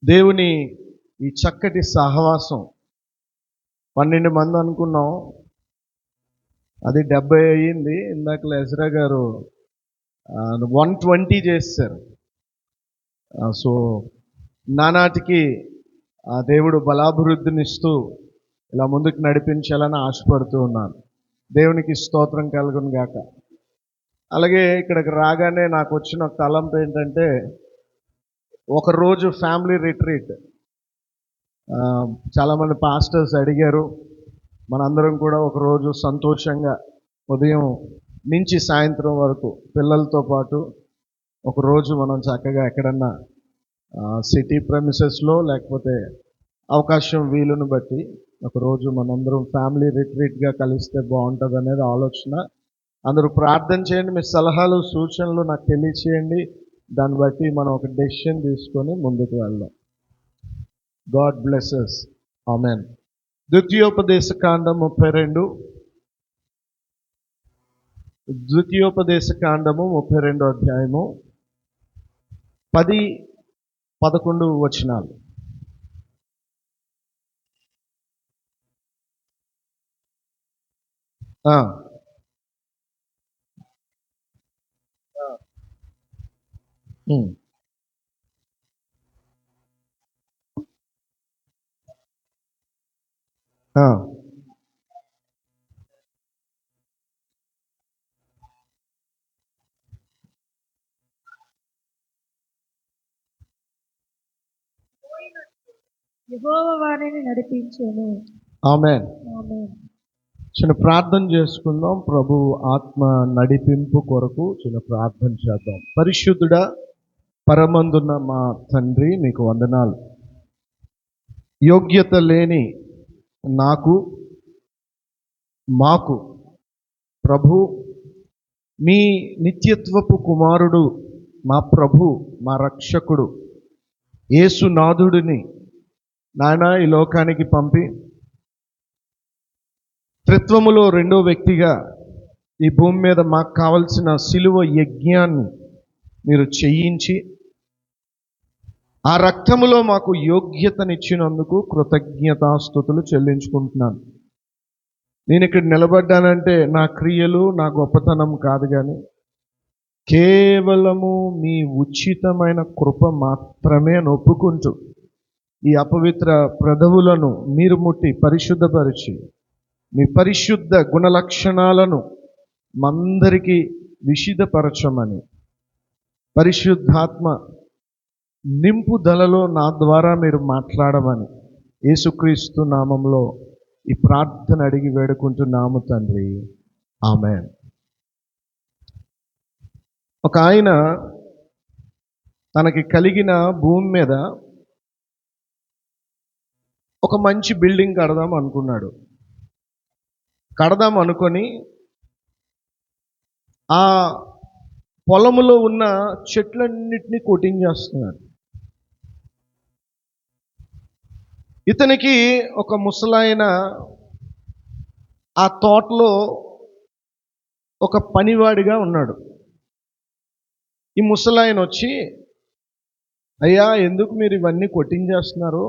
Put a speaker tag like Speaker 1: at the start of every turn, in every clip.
Speaker 1: దేవుని ఈ చక్కటి సహవాసం 12 మంది అనుకున్నాం, అది 70 అయ్యింది. ఇందాక ఎజ్రా గారు 120 చేశారు. సో నానాటికి దేవుడు బలాభివృద్ధినిస్తూ ఇలా ముందుకు నడిపించాలని ఆశపడుతూ ఉన్నాను. దేవునికి స్తోత్రం కలుగును గాక. అలాగే ఇక్కడికి రాగానే నాకు వచ్చిన తలంపు ఏంటంటే, ఒకరోజు ఫ్యామిలీ రిట్రీట్. చాలామంది పాస్టర్స్ అడిగారు, మనందరం కూడా ఒకరోజు సంతోషంగా ఉదయం నుంచి సాయంత్రం వరకు పిల్లలతో పాటు ఒకరోజు మనం చక్కగా ఎక్కడన్నా సిటీ ప్రెమిసెస్లో లేకపోతే అవకాశం వీలును బట్టి ఒకరోజు మనందరం ఫ్యామిలీ రిట్రీట్గా కలిస్తే బాగుంటుంది అనేది ఆలోచన. అందరూ ప్రార్థన చేయండి, మీ సలహాలు సూచనలు నాకు తెలియచేయండి. దాన్ని బట్టి మనం ఒక డెసిషన్ తీసుకొని ముందుకు వెళ్దాం. God blesses. ఆమెన్. ద్వితీయోపదేశకాండం 32 అధ్యాయము 10-11 వచనాలు.
Speaker 2: యెహోవా వారిని నడిపించెను.
Speaker 1: ఆమేన్. చిన్న ప్రార్థన చేసుకుందాం. ప్రభు ఆత్మ నడిపింపు కొరకు చిన్న ప్రార్థన చేద్దాం. పరిశుద్ధుడా, పరమందున్న మా తండ్రి, మీకు వందనాలు. యోగ్యత లేని మాకు ప్రభు మీ నిత్యత్వపు కుమారుడు, మా ప్రభు, మా రక్షకుడు యేసునాథుడిని నాయన ఈ లోకానికి పంపి త్రిత్వములో రెండో వ్యక్తిగా ఈ భూమి మీద మాకు కావలసిన సిలువ యజ్ఞాన్ని మీరు చేయించి ఆ రక్తములో మాకు యోగ్యతనిచ్చినందుకు కృతజ్ఞతాస్తుతులు చెల్లించుకుంటున్నాను. నేను ఇక్కడ నిలబడ్డానంటే నా క్రియలు, నా గొప్పతనం కాదు, కానీ కేవలము మీ ఉచితమైన కృప మాత్రమే ఒప్పుకుంటూ ఈ అపవిత్ర పెదవులను మీరు ముట్టి పరిశుద్ధపరిచి మీ పరిశుద్ధ గుణలక్షణాలను మందరికీ విశుద్ధపరచమని, పరిశుద్ధాత్మ నింపుదలలో నా ద్వారా మీరు మాట్లాడమని యేసుక్రీస్తు నామంలో ఈ ప్రార్థన అడిగి వేడుకుంటున్నాము తండ్రి. ఆమేన్. ఒక ఆయన తనకి కలిగిన భూమి మీద ఒక మంచి బిల్డింగ్ కడదాం అనుకొని ఆ పొలములో ఉన్న చెట్లన్నిటినీ కొట్టించేస్తున్నాడు. ఇతనికి ఒక ముసలాయన ఆ తోటలో ఒక పనివాడిగా ఉన్నాడు. ఈ ముసలాయన వచ్చి, అయ్యా ఎందుకు మీరు ఇవన్నీ కొట్టించేస్తున్నారు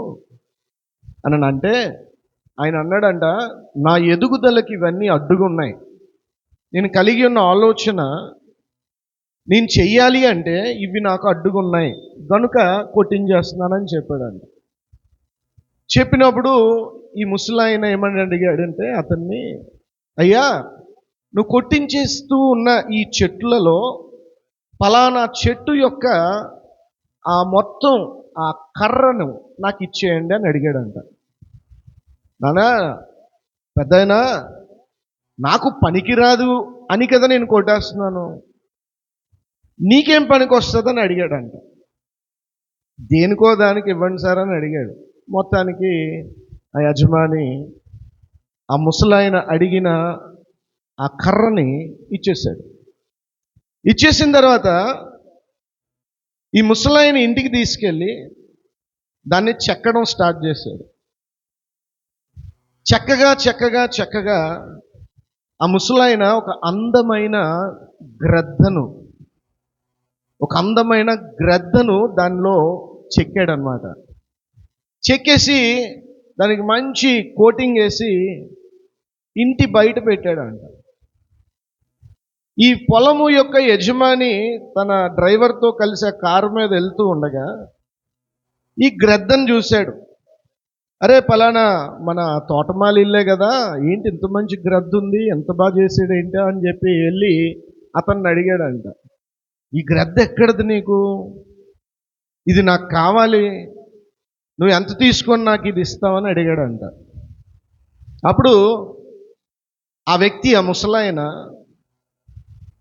Speaker 1: అని అంటే, ఆయన అన్నాడంట, నా ఎదుగుదలకి ఇవన్నీ అడ్డుగా ఉన్నాయి. నేను కలిగి ఉన్న ఆలోచన నేను చెయ్యాలి అంటే ఇవి నాకు అడ్డుగా ఉన్నాయి కనుక కొట్టించేస్తున్నానని చెప్పాడంట. చెప్పినప్పుడు ఈ ముసలాయన ఏమని అడిగాడంటే అతన్ని, అయ్యా నువ్వు కొట్టించేస్తూ ఉన్న ఈ చెట్లలో ఫలానా చెట్టు యొక్క ఆ మొత్తం ఆ కర్రను నాకు ఇచ్చేయండి అని అడిగాడంట. నానా పెద్దయినా, నాకు పనికిరాదు అని కదా నేను కొట్టేస్తున్నాను, నీకేం పనికి వస్తుందని అడిగాడంట. దేనికో దానికి ఇవ్వండి సార్ అని అడిగాడు. మొత్తానికి ఆ యజమాని ఆ ముసలాయన అడిగిన ఆ కర్రని ఇచ్చేసాడు. ఇచ్చేసిన తర్వాత ఈ ముసలాయన ఇంటికి తీసుకెళ్ళి దాన్ని చెక్కడం స్టార్ట్ చేశాడు. చక్కగా ఆ ముసలాయన ఒక అందమైన గ్రద్దను దానిలో చెక్కాడనమాట. చెక్కేసి దానికి మంచి కోటింగ్ వేసి ఇంటి బయట పెట్టాడంట. ఈ పొలము యొక్క యజమాని తన డ్రైవర్తో కలిసి ఆ కారు మీద వెళ్తూ ఉండగా ఈ గ్రద్దను చూశాడు. అరే పలానా మన తోటమాలి ఇల్లే కదా, ఏంటి ఇంత మంచి గ్రద్ద ఉంది, ఎంత బాగా చేసాడు ఏంటో అని చెప్పి వెళ్ళి అతన్ని అడిగాడంట, ఈ గ్రద్ద ఎక్కడది నీకు, ఇది నాకు కావాలి, నువ్వు ఎంత తీసుకొని నాకు ఇది ఇస్తావని అడిగాడంట. అప్పుడు ఆ వ్యక్తి, ఆ ముసలాయన,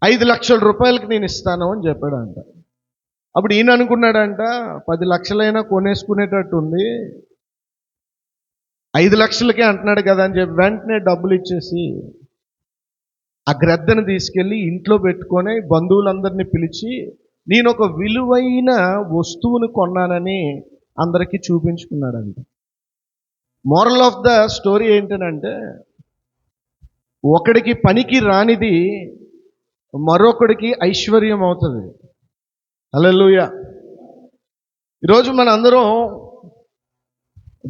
Speaker 1: 5 లక్షల రూపాయలకి నేను ఇస్తాను అని చెప్పాడంట. అప్పుడు ఈయన అనుకున్నాడంట, 10 లక్షలైనా కొనేసుకునేటట్టు ఉంది, 5 లక్షలకే అంటున్నాడు కదా అని చెప్పి వెంటనే డబ్బులు ఇచ్చేసి ఆ గ్రద్దను తీసుకెళ్ళి ఇంట్లో పెట్టుకొని బంధువులందరినీ పిలిచి నేను ఒక విలువైన వస్తువును కొన్నానని అందరికీ చూపించుకున్నాడంట. మోరల్ ఆఫ్ ద స్టోరీ ఏంటనంటే, ఒకడికి పనికి రానిది మరొకడికి ఐశ్వర్యం అవుతుంది. హల్లెలూయా. ఈరోజు మన అందరం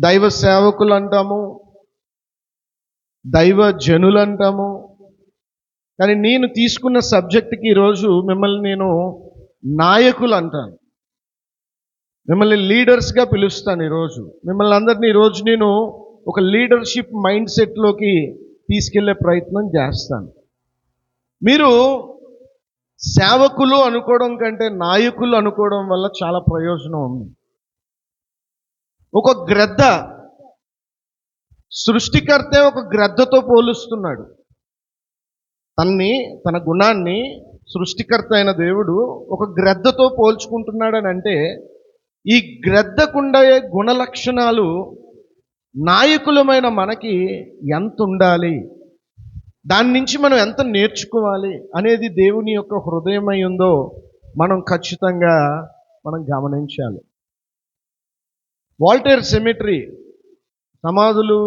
Speaker 1: దైవ సేవకులు అంటాము, దైవ జనులు అంటాము, కానీ నేను తీసుకున్న సబ్జెక్ట్కి ఈరోజు మిమ్మల్ని నేను నాయకులు అంటాను, మిమ్మల్ని లీడర్స్గా పిలుస్తాను. ఈరోజు మిమ్మల్ని అందరినీ ఈరోజు నేను ఒక లీడర్షిప్ మైండ్ సెట్లోకి తీసుకెళ్లే ప్రయత్నం చేస్తాను. మీరు సేవకులు అనుకోవడం కంటే నాయకులు అనుకోవడం వల్ల చాలా ప్రయోజనం ఉంది. ఒక గ్రద్ద, సృష్టికర్తే ఒక గ్రద్దతో పోలుస్తున్నాడు తన గుణాన్ని. సృష్టికర్త అయిన దేవుడు ఒక గ్రద్దతో పోల్చుకుంటున్నాడని అంటే, ఈ గ్రద్దకుండే గుణ లక్షణాలు నాయకులమైన మనకి ఎంత ఉండాలి, దాని నుంచి మనం ఎంత నేర్చుకోవాలి అనేది దేవుని యొక్క హృదయమై ఉందో మనం ఖచ్చితంగా గమనించాలి. వాల్టేర్ సెమిటరీ సమాధులు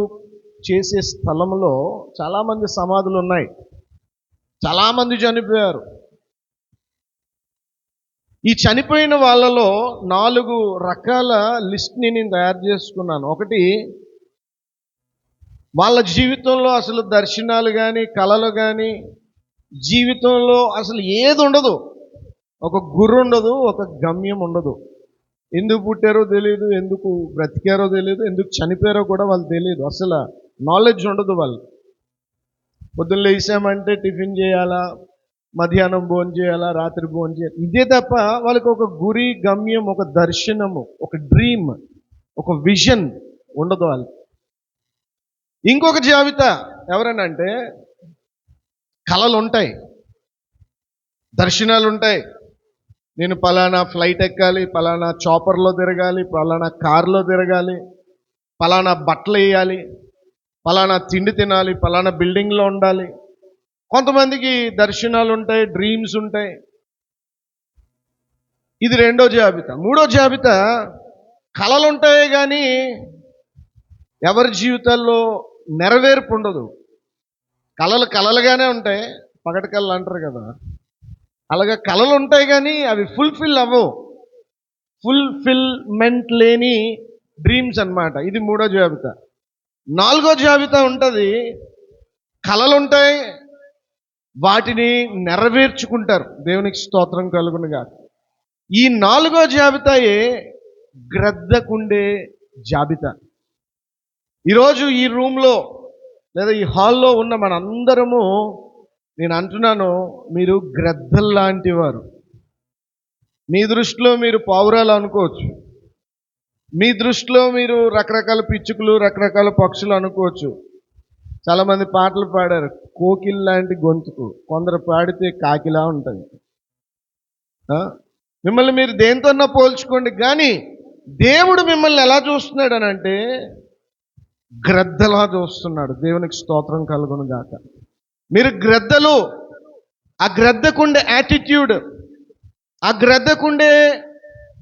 Speaker 1: చేసే స్థలంలో చాలామంది సమాధులు ఉన్నాయి, చాలామంది చనిపోయారు. ఈ చనిపోయిన వాళ్ళలో 4 రకాల లిస్ట్ని నేను తయారు చేసుకున్నాను. ఒకటి, వాళ్ళ జీవితంలో అసలు దర్శనాలు కానీ కళలు కానీ జీవితంలో అసలు ఏది ఉండదు, ఒక గుర్రు ఉండదు, ఒక గమ్యం ఉండదు. ఎందుకు పుట్టారో తెలియదు, ఎందుకు బ్రతికారో తెలియదు, ఎందుకు చనిపోయారో కూడా వాళ్ళు తెలియదు, అసలు నాలెడ్జ్ ఉండదు వాళ్ళు. పొద్దున్న లేసామంటే టిఫిన్ చేయాలా, మధ్యాహ్నం భోజనం చేయాలా, రాత్రి భోజనం చేయాలి, ఇదే తప్ప వాళ్ళకి ఒక గురి, గమ్యం, ఒక దర్శనము, ఒక డ్రీమ్, ఒక విజన్ ఉండదు వాళ్ళు. ఇంకొక జాబితా ఎవరనంటే, కళలు ఉంటాయి, దర్శనాలు ఉంటాయి. నేను పలానా ఫ్లైట్ ఎక్కాలి, పలానా చాపర్లో తిరగాలి, పలానా కార్లో తిరగాలి, పలానా బట్టలు వేయాలి, పలానా తిండి తినాలి, పలానా బిల్డింగ్లో ఉండాలి. కొంతమందికి దర్శనాలు ఉంటాయి, డ్రీమ్స్ ఉంటాయి. ఇది 2వ జాబితా. 3వ జాబితా, కళలు ఉంటాయి కానీ ఎవరి జీవితాల్లో నెరవేర్పు ఉండదు. కళలు కళలుగానే ఉంటాయి, పగటి కళలు అంటారు కదా, అలాగా కళలు ఉంటాయి కానీ అవి ఫుల్ఫిల్ అవ్వవు, ఫుల్ఫిల్మెంట్ లేని డ్రీమ్స్ అన్నమాట. ఇది 3వ జాబితా. 4వ జాబితా ఉంటుంది, కళలు ఉంటాయి, వాటిని నెరవేర్చుకుంటారు. దేవునికి స్తోత్రం కలుగునుగా. ఈ 4వ జాబితాయే గ్రద్దకుండే జాబితా. ఈరోజు ఈ రూమ్లో లేదా ఈ హాల్లో ఉన్న మనందరము, నేను అంటున్నాను, మీరు గ్రద్దల్లాంటి వారు. మీ దృష్టిలో మీరు పావురాలు అనుకోవచ్చు, మీ దృష్టిలో మీరు రకరకాల పిచ్చుకలు, రకరకాల పక్షులు అనుకోవచ్చు. చాలామంది పాటలు పాడారు, కోకిల్ లాంటి గొంతుకు, కొందరు పాడితే కాకిలా ఉంటుంది. మిమ్మల్ని మీరు దేనితోన్నా పోల్చుకోండి, కానీ దేవుడు మిమ్మల్ని ఎలా చూస్తున్నాడు అని అంటే గ్రద్దలా చూస్తున్నాడు. దేవునికి స్తోత్రం కలుగును గాక. మీరు గ్రద్దలు. ఆ గ్రద్దకుండే యాటిట్యూడ్, ఆ గ్రద్దకుండే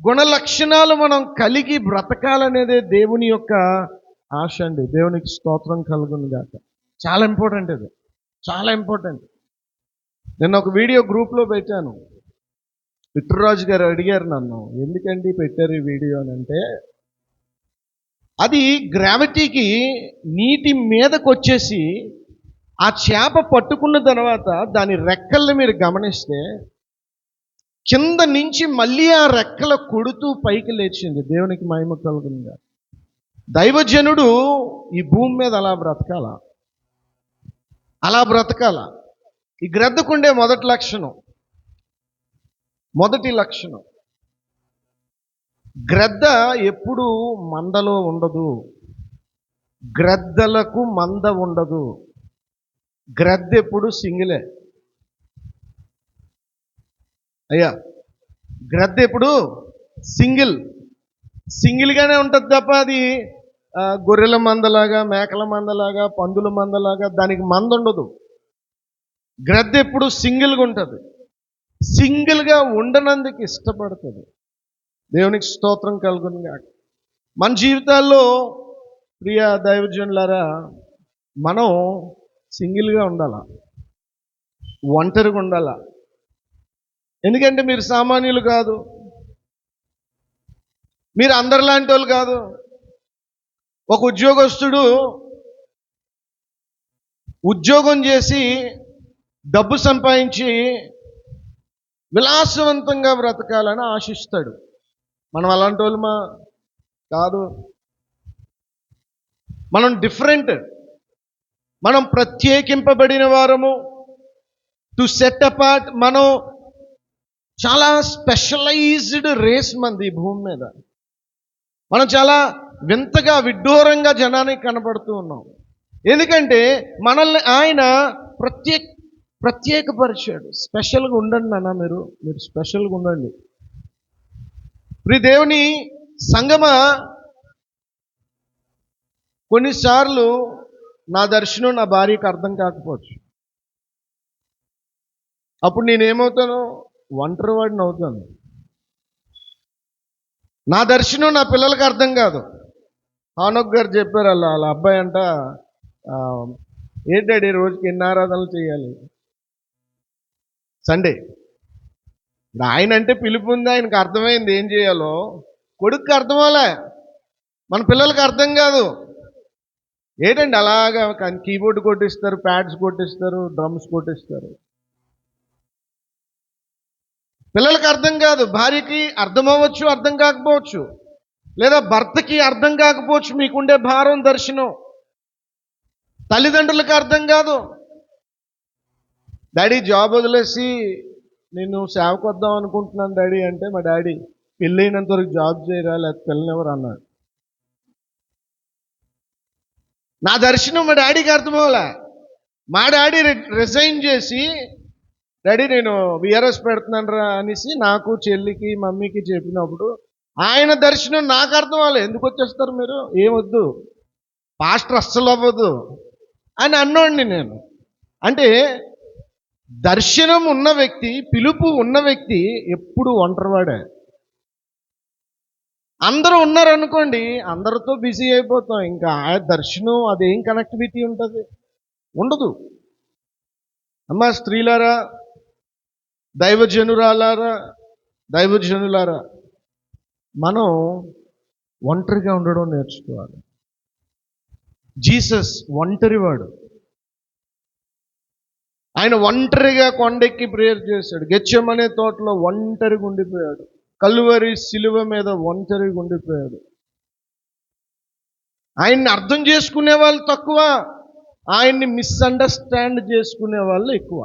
Speaker 1: గుణ లక్షణాలు మనం కలిగి బ్రతకాలనేదే దేవుని యొక్క ఆశ అండి. దేవునికి స్తోత్రం కలుగును గాక. చాలా ఇంపార్టెంట్ ఇది, చాలా ఇంపార్టెంట్. నేను ఒక వీడియో గ్రూప్లో పెట్టాను. పిట్రరాజు గారు అడిగారు నన్ను, ఎందుకండి పెట్టారు ఈ వీడియో అని అంటే, అది గ్రావిటీకి నీటి మీదకి వచ్చేసి ఆ చేప పట్టుకున్న తర్వాత దాని రెక్కల్ని మీరు గమనిస్తే కింద నుంచి మళ్ళీ ఆ రెక్కల కొడుతూ పైకి లేచింది. దేవునికి మహిమ కలుగునుగా. దైవజనుడు ఈ భూమి మీద అలా బ్రతకాల, అలా బ్రతకాల. ఈ గ్రద్దకుండే మొదటి లక్షణం గ్రద్ద ఎప్పుడు మందలో ఉండదు. గ్రద్దలకు మంద ఉండదు. గ్రద్ద ఎప్పుడు సింగిలే. అయ్యా, గ్రద్ద ఎప్పుడు సింగిల్గానే ఉంటుంది తప్ప అది గొర్రెల మందలాగా, మేకల మందలాగా, పందుల మందలాగా దానికి మంద ఉండదు. గ్రద్ద ఎప్పుడు సింగిల్గా ఉంటుంది. సింగిల్గా ఉండనందుకు ఇష్టపడుతుంది. దేవునికి స్తోత్రం కలుగునుగా. మన జీవితాల్లో ప్రియ దైవజనులారా, మనం సింగిల్గా ఉండాల, ఒంటరిగా ఉండాల. ఎందుకంటే మీరు సామాన్యులు కాదు, మీరు అందరిలాంటి వాళ్ళు కాదు. ఒక ఉద్యోగస్తుడు ఉద్యోగం చేసి డబ్బు సంపాదించి విలాసవంతంగా బ్రతకాలని ఆశిస్తాడు. మనం అలాంటి వాళ్ళమా? కాదు. మనం డిఫరెంట్. మనం ప్రత్యేకింపబడిన వారము, టు సెట్ అపార్ట్. మనం చాలా స్పెషలైజ్డ్ రేస్ మంది ఈ భూమి మీద. మనం చాలా వింతగా, విడ్డూరంగా జనానికి కనబడుతూ ఉన్నాం. ఎందుకంటే మనల్ని ఆయన ప్రత్యేకపరిచాడు. స్పెషల్గా ఉండండి అన్న, మీరు స్పెషల్గా ఉండండి. ప్రియ దేవుని సంగమా, కొన్నిసార్లు నా దర్శనం నా భార్యకు అర్థం కాకపోవచ్చు. అప్పుడు నేనేమవుతాను? ఒంటరి వాడిని అవుతాను. నా దర్శనం నా పిల్లలకి అర్థం కాదు. హానోక్ గారు చెప్పారు, వాళ్ళ అబ్బాయి అంట, ఏంటండి రోజుకి ఎన్ని ఆరాధనలు చేయాలి సండే. ఆయన అంటే పిలుపు ఉంది, ఆయనకు అర్థమైంది ఏం చేయాలో. కొడుక్కి అర్థమవలే, మన పిల్లలకి అర్థం కాదు. ఏంటండి అలాగా కీబోర్డ్ కొట్టిస్తారు, ప్యాడ్స్ కొట్టిస్తారు, డ్రమ్స్ కొట్టిస్తారు. పిల్లలకి అర్థం కాదు. భార్యకి అర్థం అవ్వచ్చు, అర్థం కాకపోవచ్చు. లేదా భర్తకి అర్థం కాకపోవచ్చు మీకుండే భారం, దర్శనం. తల్లిదండ్రులకు అర్థం కాదు. డాడీ జాబ్ వదిలేసి నేను సేవకు వద్దాం అనుకుంటున్నాను డాడీ అంటే, మా డాడీ పెళ్ళైనంత వరకు జాబ్ చేయరా, లేకపోతే పిల్లనివ్వరు అన్నాడు. నా దర్శనం మా డాడీకి అర్థమవలే. మా డాడీ రిజైన్ చేసి, డాడీ నేను విఆర్ఎస్ పెడుతున్నాను రా అనేసి నాకు, చెల్లికి, మమ్మీకి చెప్పినప్పుడు ఆయన దర్శనం నాకు అర్థం అవ్వలేదు. ఎందుకు వచ్చేస్తారు మీరు, ఏమొద్దు, పాస్టర్ అస్సలు అవ్వదు అని అన్నోడిని నేను. అంటే దర్శనం ఉన్న వ్యక్తి, పిలుపు ఉన్న వ్యక్తి ఎప్పుడు ఒంటరివాడే. అందరూ ఉన్నారనుకోండి, అందరితో బిజీ అయిపోతాం. ఇంకా ఆ దర్శనం అదేం కనెక్టివిటీ ఉంటుంది? ఉండదు. అమ్మా స్త్రీలారా, దైవజనులారా, మనం ఒంటరిగా ఉండడం నేర్చుకోవాలి. జీసస్ ఒంటరివాడు. ఆయన ఒంటరిగా కొండెక్కి ప్రేయర్ చేశాడు. గెత్సేమనే తోటలో ఒంటరిగా ఉండిపోయాడు. కల్వరి శిలువ మీద ఒంటరిగా ఉండిపోయాడు. ఆయన్ని అర్థం చేసుకునే వాళ్ళు తక్కువ, ఆయన్ని మిస్అండర్స్టాండ్ చేసుకునే వాళ్ళు ఎక్కువ.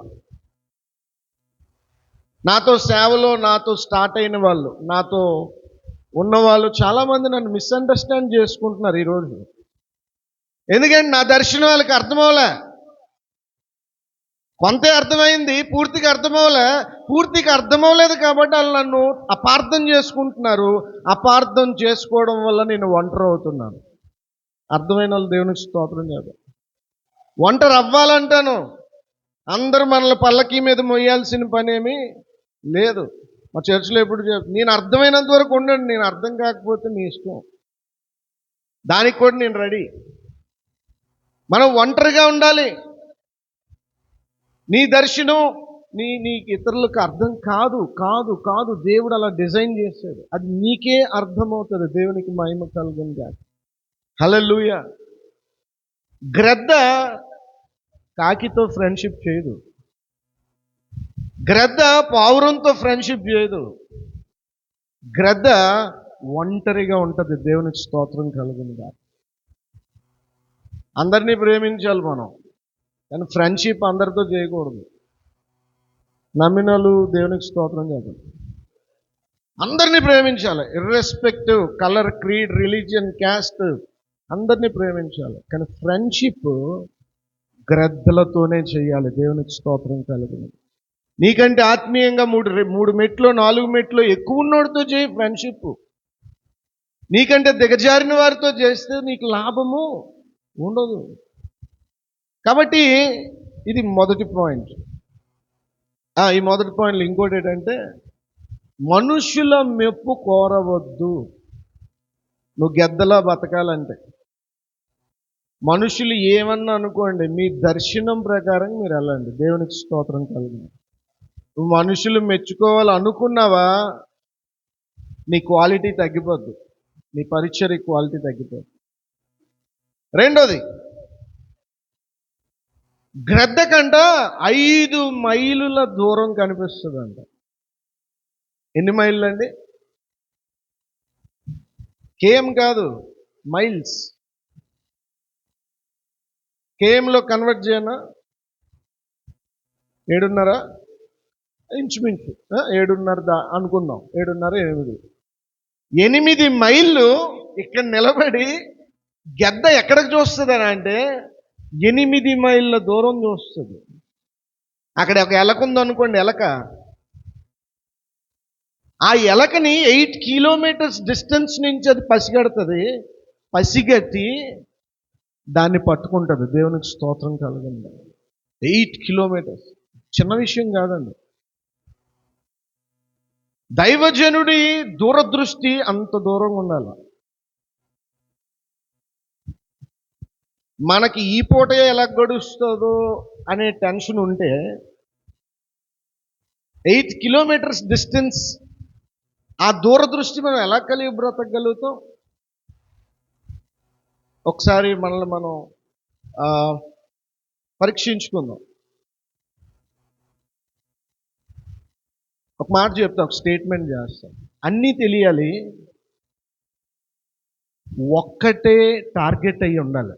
Speaker 1: నాతో సేవలో నాతో స్టార్ట్ అయిన వాళ్ళు, నాతో ఉన్నవాళ్ళు చాలామంది నన్ను మిస్అండర్స్టాండ్ చేసుకుంటున్నారు ఈరోజు. ఎందుకంటే నా దర్శనం వాళ్ళకి అర్థమవలే. కొంతే అర్థమైంది, పూర్తిగా అర్థమవలే. పూర్తిగా అర్థమవలేదు కాబట్టి వాళ్ళు నన్ను అపార్థం చేసుకుంటున్నారు. అపార్థం చేసుకోవడం వల్ల నేను ఒంటరి అవుతున్నాను. అర్థమైన వాళ్ళు దేవునికి స్తోత్రం చేద్దాం. ఒంటరి అవ్వాలంటాను. అందరూ మనల్ని పల్లకీ మీద మొయ్యాల్సిన పనేమి లేదు. మా చర్చిలో ఎప్పుడు నేను అర్థమైనంత వరకు ఉండండి, నేను అర్థం కాకపోతే మీ ఇష్టం, దానికి కూడా నేను రెడీ. మనం ఒంటరిగా ఉండాలి. నీ దర్శనం నీకు ఇతరులకు అర్థం కాదు కాదు కాదు దేవుడు అలా డిజైన్ చేశాడు. అది నీకే అర్థమవుతుంది. దేవునికి మహిమ కలుగును గాక. హల్లెలూయా. గ్రద్ద కాకితో ఫ్రెండ్షిప్ చేయదు. గ్రద్ద పావురంతో ఫ్రెండ్షిప్ చేయదు. గ్రద్ద ఒంటరిగా ఉంటుంది. దేవునికి స్తోత్రం కలుగునుగా. అందరినీ ప్రేమించాలి మనం, కానీ ఫ్రెండ్షిప్ అందరితో చేయకూడదు. నమ్మినలు దేవునికి స్తోత్రం చెప్పండి. అందరినీ ప్రేమించాలి, irrespective colour, creed, religion, caste, అందరినీ ప్రేమించాలి. కానీ ఫ్రెండ్షిప్ గ్రద్దలతోనే చేయాలి. దేవునికి స్తోత్రం కలుగును. నీకంటే ఆత్మీయంగా మూడు మెట్లు 4 మెట్లు ఎక్కువ ఉన్నోడితో చేయి ఫ్రెండ్షిప్. నీకంటే దిగజారిన వారితో చేస్తే నీకు లాభము ఉండదు. కాబట్టి ఇది మొదటి పాయింట్. ఈ మొదటి పాయింట్లో ఇంకోటి ఏంటంటే, మనుషుల మెప్పు కోరవద్దు. నువ్వు గెద్దలా బతకాలంటే మనుషులు ఏమన్నా అనుకోండి, మీ దర్శనం ప్రకారం మీరు వెళ్ళండి. దేవునికి స్తోత్రం కలుగును. నువ్వు మనుషులు మెచ్చుకోవాలి అనుకున్నావా, నీ క్వాలిటీ తగ్గిపోద్ది, నీ పరిచర్య క్వాలిటీ తగ్గిపోద్ది. రెండోది, గ్రద్ద కంట 5 మైలుల దూరం కనిపిస్తుందంట. ఎన్ని మైళ్ళు అండి? కేఎం కాదు, మైల్స్. కేఎంలో కన్వర్ట్ చేయనా? 7.5 ఇంచుమించు 7.5 అనుకుందాం. 7.5 8 మైళ్ళు ఇక్కడ నిలబడి గెద్ద ఎక్కడికి చూస్తుంది అంటే 8 మైళ్ళ దూరం చూస్తుంది. అక్కడ ఒక ఎలక ఉందనుకోండి, ఎలక, ఆ ఎలకని 8 కిలోమీటర్స్ డిస్టెన్స్ నుంచి అది పసిగడుతుంది. పసిగట్టి దాన్ని పట్టుకుంటుంది. దేవునికి స్తోత్రం కలుగుంది. 8 కిలోమీటర్స్ చిన్న విషయం కాదండి. దైవజనుడి దూరదృష్టి అంత దూరంగా ఉండాలి. మనకి ఈ పూట ఎలా గడుస్తుందో అనే టెన్షన్ ఉంటే 8 కిలోమీటర్స్ డిస్టెన్స్, ఆ దూరదృష్టి మనం ఎలా కలిగి బ్రతకగలుగుతాం? ఒకసారి మనల్ని మనం పరీక్షించుకుందాం. ఒక మాట చెప్తా, ఒక స్టేట్మెంట్ చేస్తాం. అన్నీ తెలియాలి, ఒక్కటే టార్గెట్ అయ్యి ఉండాలి.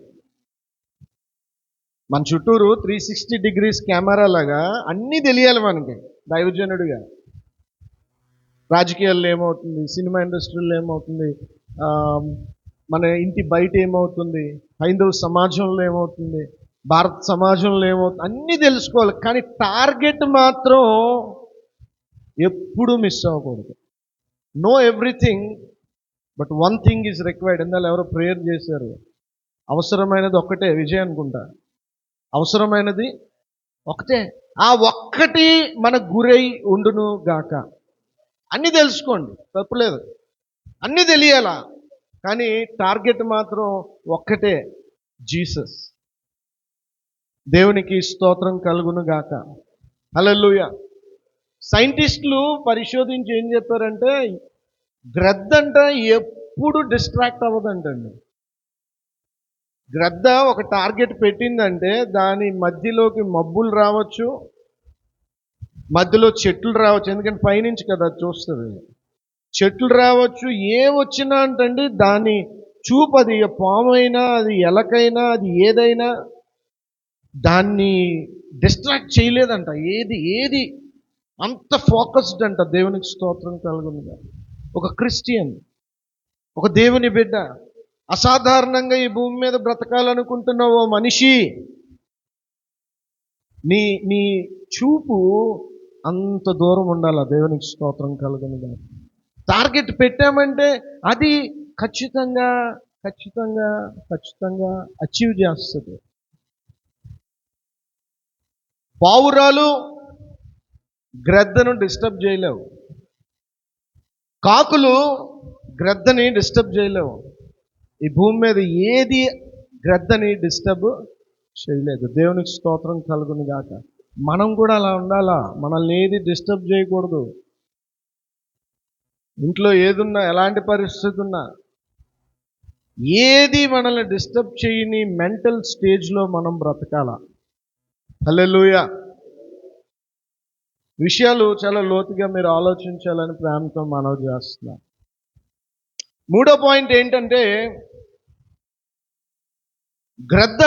Speaker 1: మన చుట్టూరు 360 డిగ్రీస్ కెమెరా లాగా అన్నీ తెలియాలి మనకి. దైవజనుడిగా రాజకీయాల్లో ఏమవుతుంది, సినిమా ఇండస్ట్రీలో ఏమవుతుంది, మన ఇంటి బయట ఏమవుతుంది, హైందవ సమాజంలో ఏమవుతుంది, భారత సమాజంలో ఏమవుతుంది, అన్నీ తెలుసుకోవాలి. కానీ టార్గెట్ మాత్రం ఎప్పుడు మిస్ అవ్వకూడదు. Know everything but one thing is required. ఇందాక ఎవరో ప్రేయర్ చేశారు, అవసరమైనది ఒక్కటే. విజయ్ అనుకుంటా, అవసరమైనది ఒకటే. ఆ ఒక్కటి మన గురై ఉండును గాక. అన్నీ తెలుసుకోండి, తప్పులేదు, అన్నీ తెలియాలా, కానీ టార్గెట్ మాత్రం ఒక్కటే, జీసస్. దేవునికి స్తోత్రం కలుగును గాక. హల్లెలూయా. సైంటిస్టులు పరిశోధించి ఏం చెప్పారంటే, గ్రద్దంట ఎప్పుడు డిస్ట్రాక్ట్ అవ్వదంటండి. గ్రద్ద ఒక టార్గెట్ పెట్టిందంటే దాని మధ్యలోకి మబ్బులు రావచ్చు, మధ్యలో చెట్లు రావచ్చు, ఎందుకంటే పైనుంచి కదా చూస్తుంది. చెట్లు రావచ్చు, వచ్చినా అంటండి దాని చూపు, అది పామైనా, అది ఎలకైనా, అది ఏదైనా దాన్ని డిస్ట్రాక్ట్ చేయలేదంట. ఏది అంత ఫోకస్డ్ అంట. దేవునికి స్తోత్రం కలుగునుగా. ఒక క్రిస్టియన్, ఒక దేవుని బిడ్డ, అసాధారణంగా ఈ భూమి మీద బ్రతకాలనుకుంటున్న ఓ మనిషి, నీ చూపు అంత దూరం ఉండాలి. దేవునికి స్తోత్రం కలుగునుగా. టార్గెట్ పెట్టామంటే అది ఖచ్చితంగా అచీవ్ చేస్తుంది. పావురాలు గ్రద్దను డిస్టర్బ్ చేయలేవు, కాకులు గ్రద్దని డిస్టర్బ్ చేయలేవు. ఈ భూమి మీద ఏది గ్రద్దని డిస్టర్బ్ చేయలేదు. దేవునికి స్తోత్రం కలుగును గాక. మనం కూడా అలా ఉండాలా. మనల్ని ఏది డిస్టర్బ్ చేయకూడదు. ఇంట్లో ఏదున్నా, ఎలాంటి పరిస్థితి ఉన్నా ఏది మనల్ని డిస్టర్బ్ చేయని మెంటల్ స్టేజ్లో మనం బ్రతకాల. హల్లెలూయా. విషయాలు చాలా లోతుగా మీరు ఆలోచించాలని ప్రేమతో మనవి చేస్తున్నాను. మూడో పాయింట్ ఏంటంటే, గ్రద్ద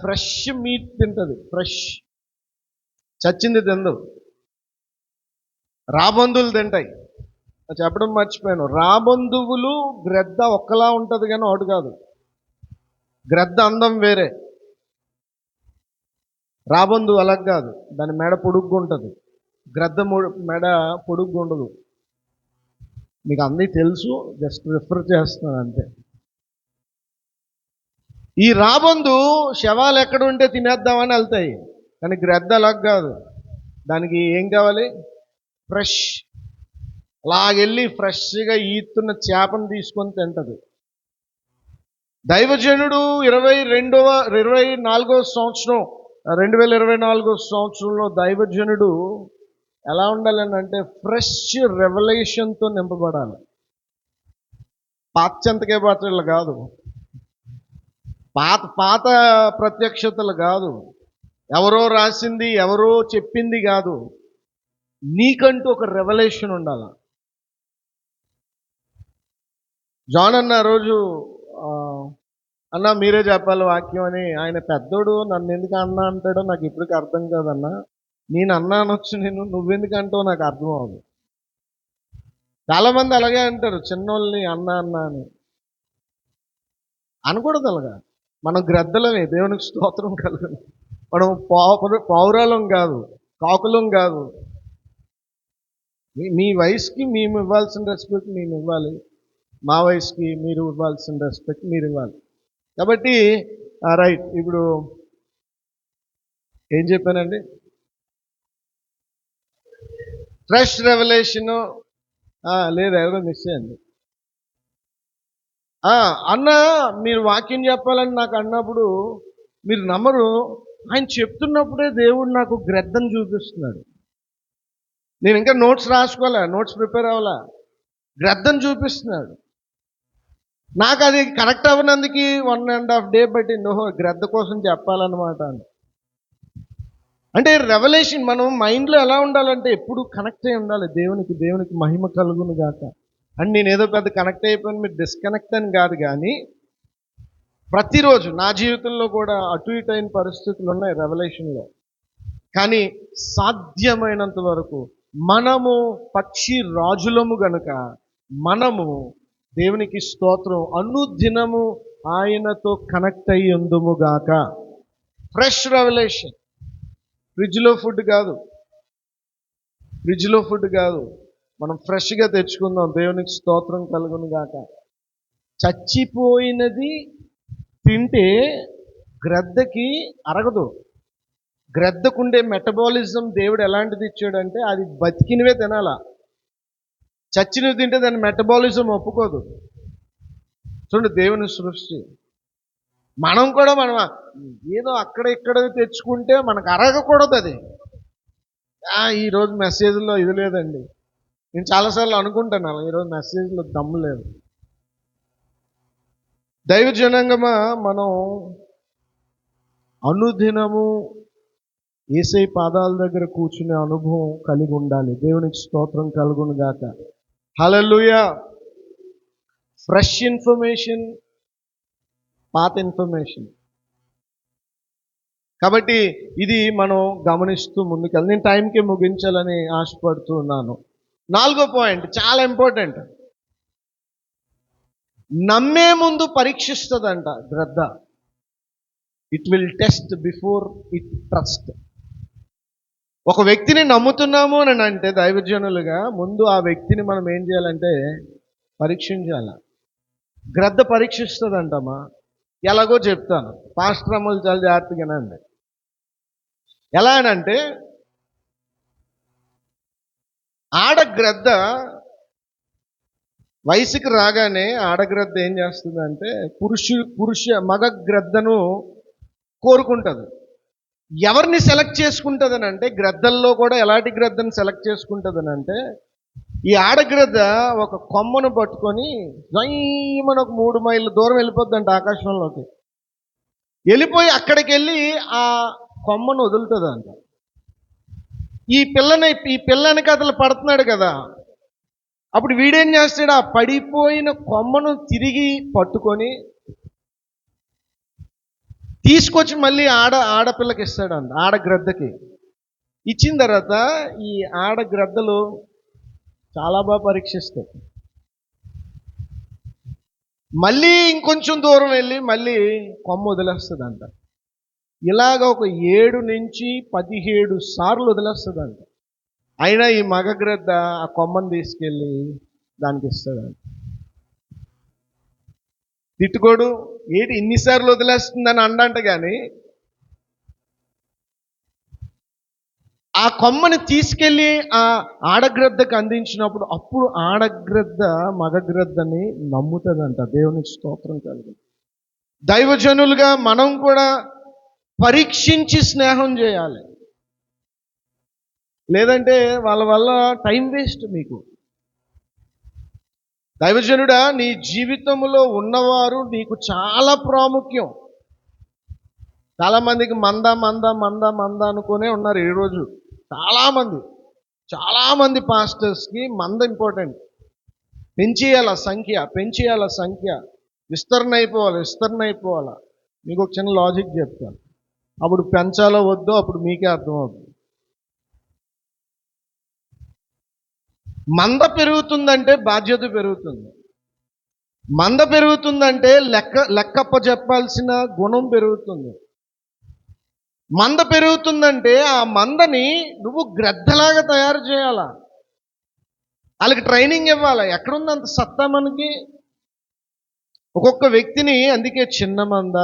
Speaker 1: ఫ్రెష్ మీట్ తింటది. ఫ్రెష్, చచ్చింది తిందు. రాబందువులు తింటాయి. చెప్పడం మర్చిపోయాను. రాబందువులు గ్రద్ద ఒక్కలా ఉంటుంది కానీ ఒకటి కాదు. గ్రద్ద అందం వేరే, రాబందువు అలా కాదు. దాని మెడ పొడుగ్గా ఉంటుంది, గ్రద్ద మెడ పొడుగ్గా ఉండదు. మీకు అన్నీ తెలుసు, జస్ట్ రిఫర్ చేస్తున్నాను అంతే. ఈ రాబందు శవాలు ఎక్కడ ఉంటే తినేద్దామని వెళ్తాయి, కానీ గ్రద్ద అలా కాదు. దానికి ఏం కావాలి? ఫ్రెష్. అలాగెళ్ళి ఫ్రెష్గా ఈతున్న చేపను తీసుకొని తింటది. దైవజనుడు 2024 సంవత్సరం 2024 సంవత్సరంలో దైవజనుడు ఎలా ఉండాలని అంటే ఫ్రెష్ రెవల్యూషన్తో నింపబడాలి. పాత్యంతకే పాత్రలు కాదు, పాత ప్రత్యక్షతలు కాదు, ఎవరో రాసింది ఎవరో చెప్పింది కాదు. నీకంటూ ఒక రెవల్యూషన్ ఉండాలి. జాన్ అన్న రోజు అన్న మీరే చెప్పాలి వాక్యం అని, ఆయన పెద్దోడు, నన్ను ఎందుకు అన్నా అంటాడో నాకు ఇప్పటికీ అర్థం కాదన్నా. నేను అన్నా అనొచ్చు, నువ్వెందుకు అంటావు నాకు అర్థం అవ్వదు. చాలామంది అలాగే అంటారు, చిన్నోళ్ళని అన్నా అని. అనకూడదు అలాగా. మనం గ్రద్దలమే, దేవునికి స్తోత్రం కలుగును. మనం పౌరాలం కాదు, కాకులం కాదు. మీ వయసుకి మేము ఇవ్వాల్సిన రెస్పెక్ట్ మేము ఇవ్వాలి, మా వయసుకి మీరు ఇవ్వాల్సిన రెస్పెక్ట్ మీరు ఇవ్వాలి. కాబట్టి రైట్, ఇప్పుడు ఏం చెప్పానండి? ఫ్రెష్ రెవల్యూషను లేదు, ఎవరో మిస్ అయ్యండి. అన్న మీరు వాక్యం చెప్పాలని నాకు అన్నప్పుడు మీరు నమ్మరు, ఆయన చెప్తున్నప్పుడే దేవుడు నాకు గ్రద్దను చూపిస్తున్నాడు. నేను ఇంకా నోట్స్ రాసుకోవాలా, నోట్స్ ప్రిపేర్ అవ్వాలా, గ్రద్దను చూపిస్తున్నాడు. నాకు అది కనెక్ట్ అవ్వనందుకు 1.5 డే పట్టింది. ఓహో, గ్రద్ద కోసం చెప్పాలన్నమాట. అంటే రెవల్యూషన్ మనం మైండ్లో ఎలా ఉండాలంటే ఎప్పుడు కనెక్ట్ అయి ఉండాలి దేవునికి మహిమ కలుగును గాక. అని నేను ఏదో పెద్ద కనెక్ట్ అయిపోయిన మీరు డిస్కనెక్ట్ అని కాదు, కానీ ప్రతిరోజు నా జీవితంలో కూడా అటు ఇటు అయిన పరిస్థితులు ఉన్నాయి రెవల్యూషన్లో. కానీ సాధ్యమైనంత వరకు మనము పక్షి రాజులము గనుక మనము దేవునికి స్తోత్రం అనుదినము ఆయనతో కనెక్ట్ అయ్యి ఉందుము గాక. Fresh revolution. ఫ్రిడ్జ్లో ఫుడ్ కాదు, మనం ఫ్రెష్గా తెచ్చుకుందాం. దేవునికి స్తోత్రం కలుగును గాక. చచ్చిపోయినది తింటే గ్రద్దకి అరగదు. గ్రద్దకుండే మెటబాలిజం దేవుడు ఎలాంటిది ఇచ్చాడంటే అది బతికినవే తినాలా. చచ్చినవి తింటే దాని మెటబాలిజం ఒప్పుకోదు. చూడండి దేవుని సృష్టి. మనం ఏదో అక్కడ ఇక్కడ తెచ్చుకుంటే మనకు అరగకూడదు అది. ఈరోజు మెసేజ్లో ఇది లేదండి. నేను చాలాసార్లు అనుకుంటున్నాను, ఈరోజు మెసేజ్లో దమ్ము లేదు. దైవ జనాంగమా, మనం అనుదినము యేసయ్య పాదాల దగ్గర కూర్చునే అనుభవం కలిగి ఉండాలి. దేవునికి స్తోత్రం కలుగును గాక. హల్లెలూయా. ఫ్రెష్ ఇన్ఫర్మేషన్, పాత ఇన్ఫర్మేషన్. కాబట్టి ఇది మనం గమనిస్తూ ముందుకెళ్ళి, నేను టైంకి ముగించాలని ఆశపడుతూ ఉన్నాను. 4వ పాయింట్ చాలా ఇంపార్టెంట్. నమ్మే ముందు పరీక్షిస్తుందంట గ్రద్ద. It will test before it trust. ఒక వ్యక్తిని నమ్ముతున్నాము అని అంటే దైవజనులుగా ముందు ఆ వ్యక్తిని మనం ఏం చేయాలంటే పరీక్షించాలి. గ్రద్ద పరీక్షిస్తుందంటమ్మా. ఎలాగో చెప్తాను, పాస్టర్ అమ్మలు చాలా జాగ్రత్తగానండి. ఎలా అనంటే, ఆడగ్రద్ద వయసుకి రాగానే ఆడగ్రద్ద ఏం చేస్తుందంటే మగ గ్రద్దను కోరుకుంటుంది. ఎవరిని సెలెక్ట్ చేసుకుంటుందని అంటే, గ్రద్దల్లో కూడా ఎలాంటి గ్రద్దను సెలెక్ట్ చేసుకుంటుందని అంటే ఈ ఆడగ్రద్ద ఒక కొమ్మను పట్టుకొని జైమని ఒక 3 మైళ్ళ దూరం వెళ్ళిపోద్దంట ఆకాశంలోకి. వెళ్ళిపోయి అక్కడికి వెళ్ళి ఆ కొమ్మను వదులుతుందంట. ఈ పిల్ల వెనకాతల పడుతున్నాడు కదా, అప్పుడు వీడేం చేస్తాడు, ఆ పడిపోయిన కొమ్మను తిరిగి పట్టుకొని తీసుకొచ్చి మళ్ళీ ఆడపిల్లకి ఇస్తాడంట, ఆడగ్రద్దకి. ఇచ్చిన తర్వాత ఈ ఆడగ్రద్దలు చాలా బాగా పరీక్షిస్తాయి. మళ్ళీ ఇంకొంచెం దూరం వెళ్ళి మళ్ళీ కొమ్మ వదిలేస్తుందంట. ఇలాగ ఒక 7 నుంచి 17 సార్లు వదిలేస్తుందంట. అయినా ఈ మగగ్రద్ద ఆ కొమ్మను తీసుకెళ్ళి దానికి ఇస్తాడంట. తిట్టుకోడు, ఏంటి ఇన్నిసార్లు వదిలేస్తుందని అండంట. కానీ ఆ కొమ్మని తీసుకెళ్ళి ఆ ఆడగ్రద్దకు అందించినప్పుడు అప్పుడు ఆడగ్రద్ద మగగ్రద్దని నమ్ముతుందంట. దేవునికి స్తోత్రం కలుగు. దైవజనులుగా మనం కూడా పరీక్షించి స్నేహం చేయాలి, లేదంటే వాళ్ళ వల్ల టైం వేస్ట్ మీకు. దైవజనుడా, నీ జీవితంలో ఉన్నవారు నీకు చాలా ప్రాముఖ్యం. చాలామందికి మంద మంద మంద మంద అనుకునే ఉన్నారు ఈరోజు. చాలామంది పాస్టర్స్కి మంద ఇంపార్టెంట్. పెంచేయాల సంఖ్య, విస్తరణ అయిపోవాలా. మీకు ఒక చిన్న లాజిక్ చెప్తాను, అప్పుడు పెంచాలో వద్దో అప్పుడు మీకే అర్థమవుతుంది. మంద పెరుగుతుందంటే బాధ్యత పెరుగుతుంది. మంద పెరుగుతుందంటే లెక్కప్ప చెప్పాల్సిన గుణం పెరుగుతుంది. మంద పెరుగుతుందంటే ఆ మందని నువ్వు గ్రద్దలాగా తయారు చేయాలా, వాళ్ళకి ట్రైనింగ్ ఇవ్వాలా. ఎక్కడుంది అంత సత్తా మనకి? ఒక్కొక్క వ్యక్తిని, అందుకే చిన్న మంద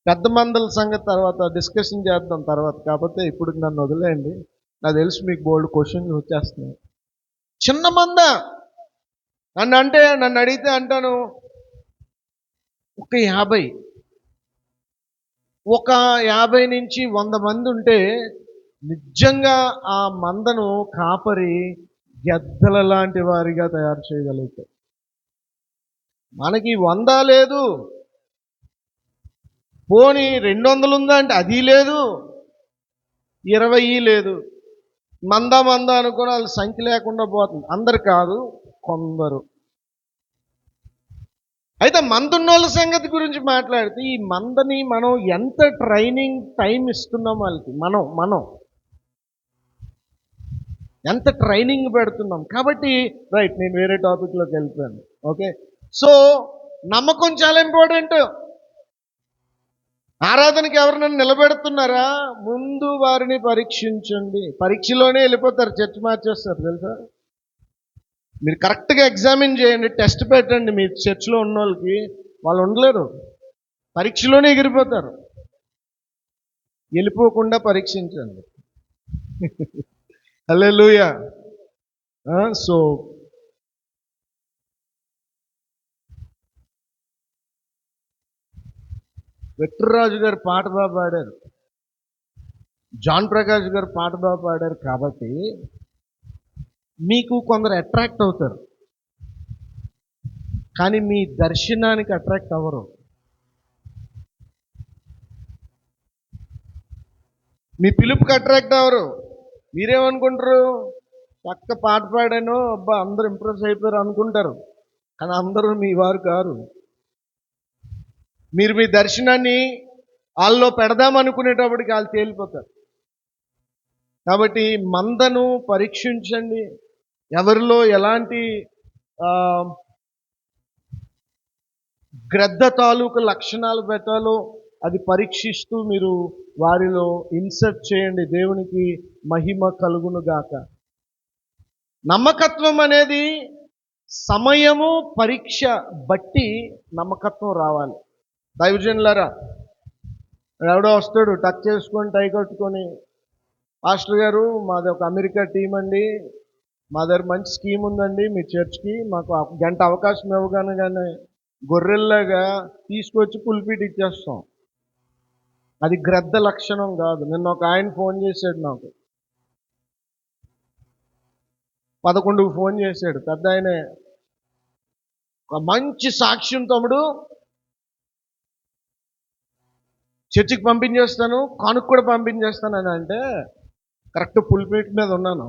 Speaker 1: పెద్ద మందల సంగతి తర్వాత డిస్కషన్ చేద్దాం తర్వాత. కాకపోతే ఇప్పుడు నన్ను వదిలేయండి, నాకు తెలుసు మీకు బోల్డ్ క్వశ్చన్లు వచ్చేస్తున్నాయి. చిన్న మంద నన్ను అడిగితే అంటాను, ఒక 50 నుంచి 100 మంది ఉంటే నిజంగా ఆ మందను కాపరి గెద్దల లాంటి వారిగా తయారు చేయగలుగుతాయి. మనకి 100 లేదు, పోనీ 200 ఉందా అంటే అది లేదు, 20 లేదు. మంద అనుకుని వాళ్ళు సంఖ్య లేకుండా పోతుంది. అందరు కాదు, కొందరు. అయితే మందున్నోళ్ళ సంగతి గురించి మాట్లాడితే, ఈ మందని మనం ఎంత ట్రైనింగ్ టైం ఇస్తున్నాం వాళ్ళకి, మనం ఎంత ట్రైనింగ్ పెడుతున్నాం. కాబట్టి రైట్, నేను వేరే టాపిక్లోకి వెళ్ళిపోయాను. ఓకే, సో నమ్మకం చాలా ఇంపార్టెంట్. ఆరాధనకి ఎవరినైనా నిలబెడుతున్నారా, ముందు వారిని పరీక్షించండి. పరీక్షలోనే వెళ్ళిపోతారు, చర్చ మార్చేస్తారు తెలుసా. మీరు కరెక్ట్గా ఎగ్జామిన్ చేయండి, టెస్ట్ పెట్టండి. మీ చర్చిలో ఉన్న వాళ్ళకి, వాళ్ళు ఉండలేరు, పరీక్షలోనే ఎగిరిపోతారు. వెళ్ళిపోకుండా పరీక్షించండి. హల్లెలూయా. సో వెట్రరాజు గారు పాట బాగా పాడారు, జాన్ ప్రకాష్ గారు పాట బాగా పాడారు. కాబట్టి మీకు కొందరు అట్రాక్ట్ అవుతారు, కానీ మీ దర్శనానికి అట్రాక్ట్ అవ్వరు. మీ పిలుపుకి అట్రాక్ట్ అవ్వరు. మీరేమనుకుంటారు, పక్క పాట పాడాను, అబ్బా అందరూ ఇంప్రెస్ అయిపోయారు అనుకుంటారు. కానీ అందరూ మీ వారు కారు. మీరు మీ దర్శనాన్ని వాళ్ళలో పెడదామనుకునేటప్పటికి వాళ్ళు తేలిపోతారు. కాబట్టి మందను పరీక్షించండి, ఎవరిలో ఎలాంటి గ్రద్ద తాలూకు లక్షణాలు పెట్టాలో అది పరీక్షిస్తూ మీరు వారిలో ఇన్సర్ట్ చేయండి. దేవునికి మహిమ కలుగును గాక. నమ్మకత్వం అనేది సమయము పరీక్ష బట్టి నమ్మకత్వం రావాలి. దైవజనులారా, ఎవడో వస్తాడు టక్ చేసుకొని టై కట్టుకొని, పాస్టర్ గారు మాది ఒక అమెరికా టీం అండి, మా దగ్గర మంచి స్కీమ్ ఉందండి, మీ చర్చ్కి మాకు గంట అవకాశం ఇవ్వగానే గొర్రెల్లాగా తీసుకొచ్చి పులిపీట ఇచ్చేస్తాం. అది గ్రద్ద లక్షణం కాదు. నిన్న ఒక ఆయన ఫోన్ చేశాడు నాకు, 11కు ఫోన్ చేశాడు. పెద్ద ఆయనే, ఒక మంచి సాక్ష్యం తమ్ముడు, చర్చికి పంపించేస్తాను, కానుక కూడా పంపించేస్తాను అని అంటే, కరెక్ట్ పుల్పీట్ మీద ఉన్నాను.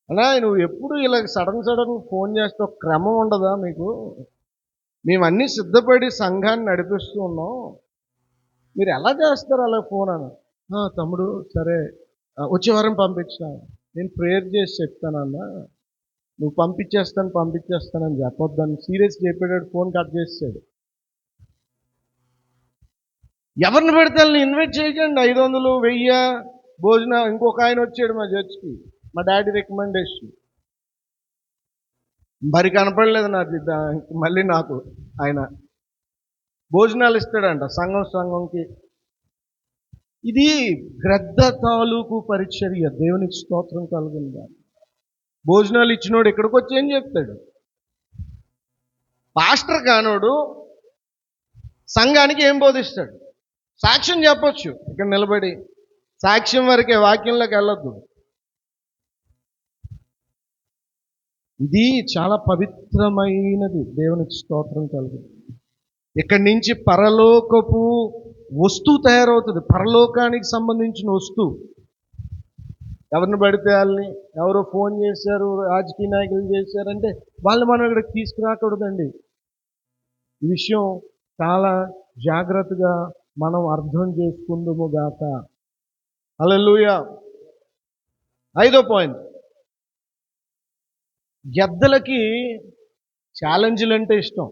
Speaker 1: అలా నువ్వు ఎప్పుడు ఇలా సడన్ ఫోన్ చేస్తే ఒక క్రమం ఉండదా మీకు? మేమన్నీ సిద్ధపడి సంఘాన్ని నడిపిస్తూ ఉన్నాం, మీరు ఎలా చేస్తారు అలా ఫోన్ అని? తమ్ముడు సరే, వచ్చే వారం పంపించిన, నేను ప్రేయర్ చేసి చెప్తానన్నా, నువ్వు పంపించేస్తానని చెప్పొద్దని సీరియస్ చెప్పాడు. ఫోన్ కట్ చేసాడు. ఎవరిని పెడితే వాళ్ళని ఇన్వైట్ చేయకండి. 500, 1000 భోజనం. ఇంకొక ఆయన వచ్చాడు మా చర్చికి, మా డాడీ రికమెండేషన్. మరి కనపడలేదు మళ్ళీ నాకు ఆయన భోజనాలు ఇస్తాడంట సంఘంకి. ఇది గ్రద్ద తాలూకు పరిచర్య. దేవునికి స్తోత్రం కలుగునుగా. భోజనాలు ఇచ్చినోడు ఇక్కడికి వచ్చి ఏం చెప్తాడు? పాస్టర్ కానోడు సంఘానికి ఏం బోధిస్తాడు? సాక్ష్యం చెప్పొచ్చు ఇక్కడ నిలబడి, సాక్ష్యం వరకే, వాక్యంలోకి వెళ్ళొద్దు. ఇది చాలా పవిత్రమైనది. దేవునికి స్తోత్రం కలుగును. ఇక్కడి నుంచి పరలోకపు వస్తువు తయారవుతుంది, పరలోకానికి సంబంధించిన వస్తువు. ఎవరిని పడితే వాళ్ళని, ఎవరో ఫోన్ చేశారు, రాజకీయ నాయకులు చేశారంటే వాళ్ళు మనం ఇక్కడికి తీసుకురాకూడదండి. ఈ విషయం చాలా జాగ్రత్తగా మనం అర్థం చేసుకుందుము గాక. హల్లెలూయా. 5వ పాయింట్, గెద్దలకి ఛాలెంజ్లు అంటే ఇష్టం.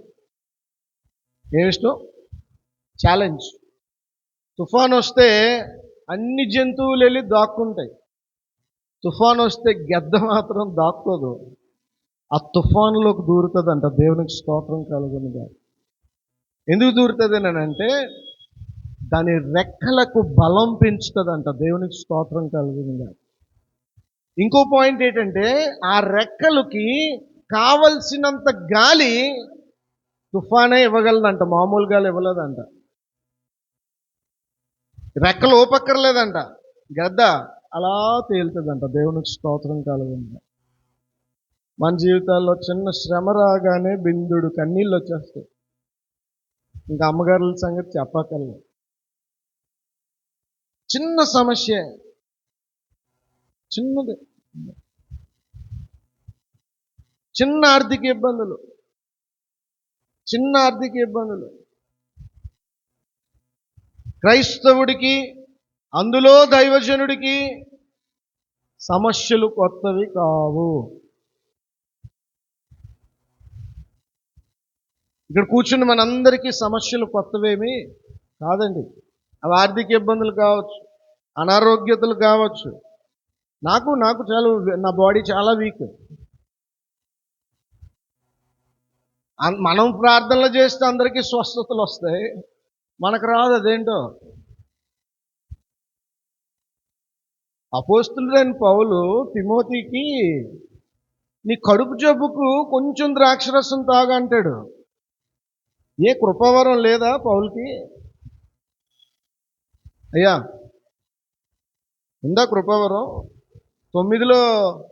Speaker 1: ఏమిష్టం? ఛాలెంజ్. తుఫాన్ వస్తే అన్ని జంతువులు వెళ్ళి దాక్కుంటాయి. తుఫాన్ వస్తే గెద్ద మాత్రం దాక్కోదు, ఆ తుఫానులోకి దూరుతుందంట. దేవునికి స్తోత్రం కలుగునుగా. ఎందుకు దూరుతుంది అని అంటే దాని రెక్కలకు బలం పెంచుతుందంట. దేవునికి స్తోత్రం కలుగునుగా. ఇంకో పాయింట్ ఏంటంటే ఆ రెక్కలకి కావలసినంత గాలి తుఫానే ఇవ్వగలదంట, మామూలు గాలి ఇవ్వలేదంట. రెక్కలు ఓపక్కర్లేదంట, గద్ద అలా తేలుతుందంట. దేవునికి స్తోత్రం కలుగునుగా. మన జీవితాల్లో చిన్న శ్రమ రాగానే బిందుడు కన్నీళ్ళు వచ్చేస్తాయి. ఇంకా అమ్మగారుల సంగతి చెప్పక్కర్లేదు. చిన్న సమస్య, చిన్నది, చిన్న ఆర్థిక ఇబ్బందులు, క్రైస్తవుడికి, అందులో దైవజనుడికి సమస్యలు కొత్తవి కావు. ఇక్కడ కూర్చుని మనందరికీ సమస్యలు కొత్తవేమీ కాదండి. అవి ఆర్థిక ఇబ్బందులు కావచ్చు, అనారోగ్యతలు కావచ్చు. నాకు చాలా, నా బాడీ చాలా వీక్. మనం ప్రార్థనలు చేస్తే అందరికీ స్వస్థతలు వస్తాయి, మనకు రాదు. అదేంటో. అపోస్తలుడైన పౌలు తిమోతికి, నీ కడుపు జబ్బుకు కొంచెం ద్రాక్షరసం తాగంటాడు. ఏ కృపావరం లేదా పౌలుకి? అయ్యా ఉందా కృపావరం? 9లో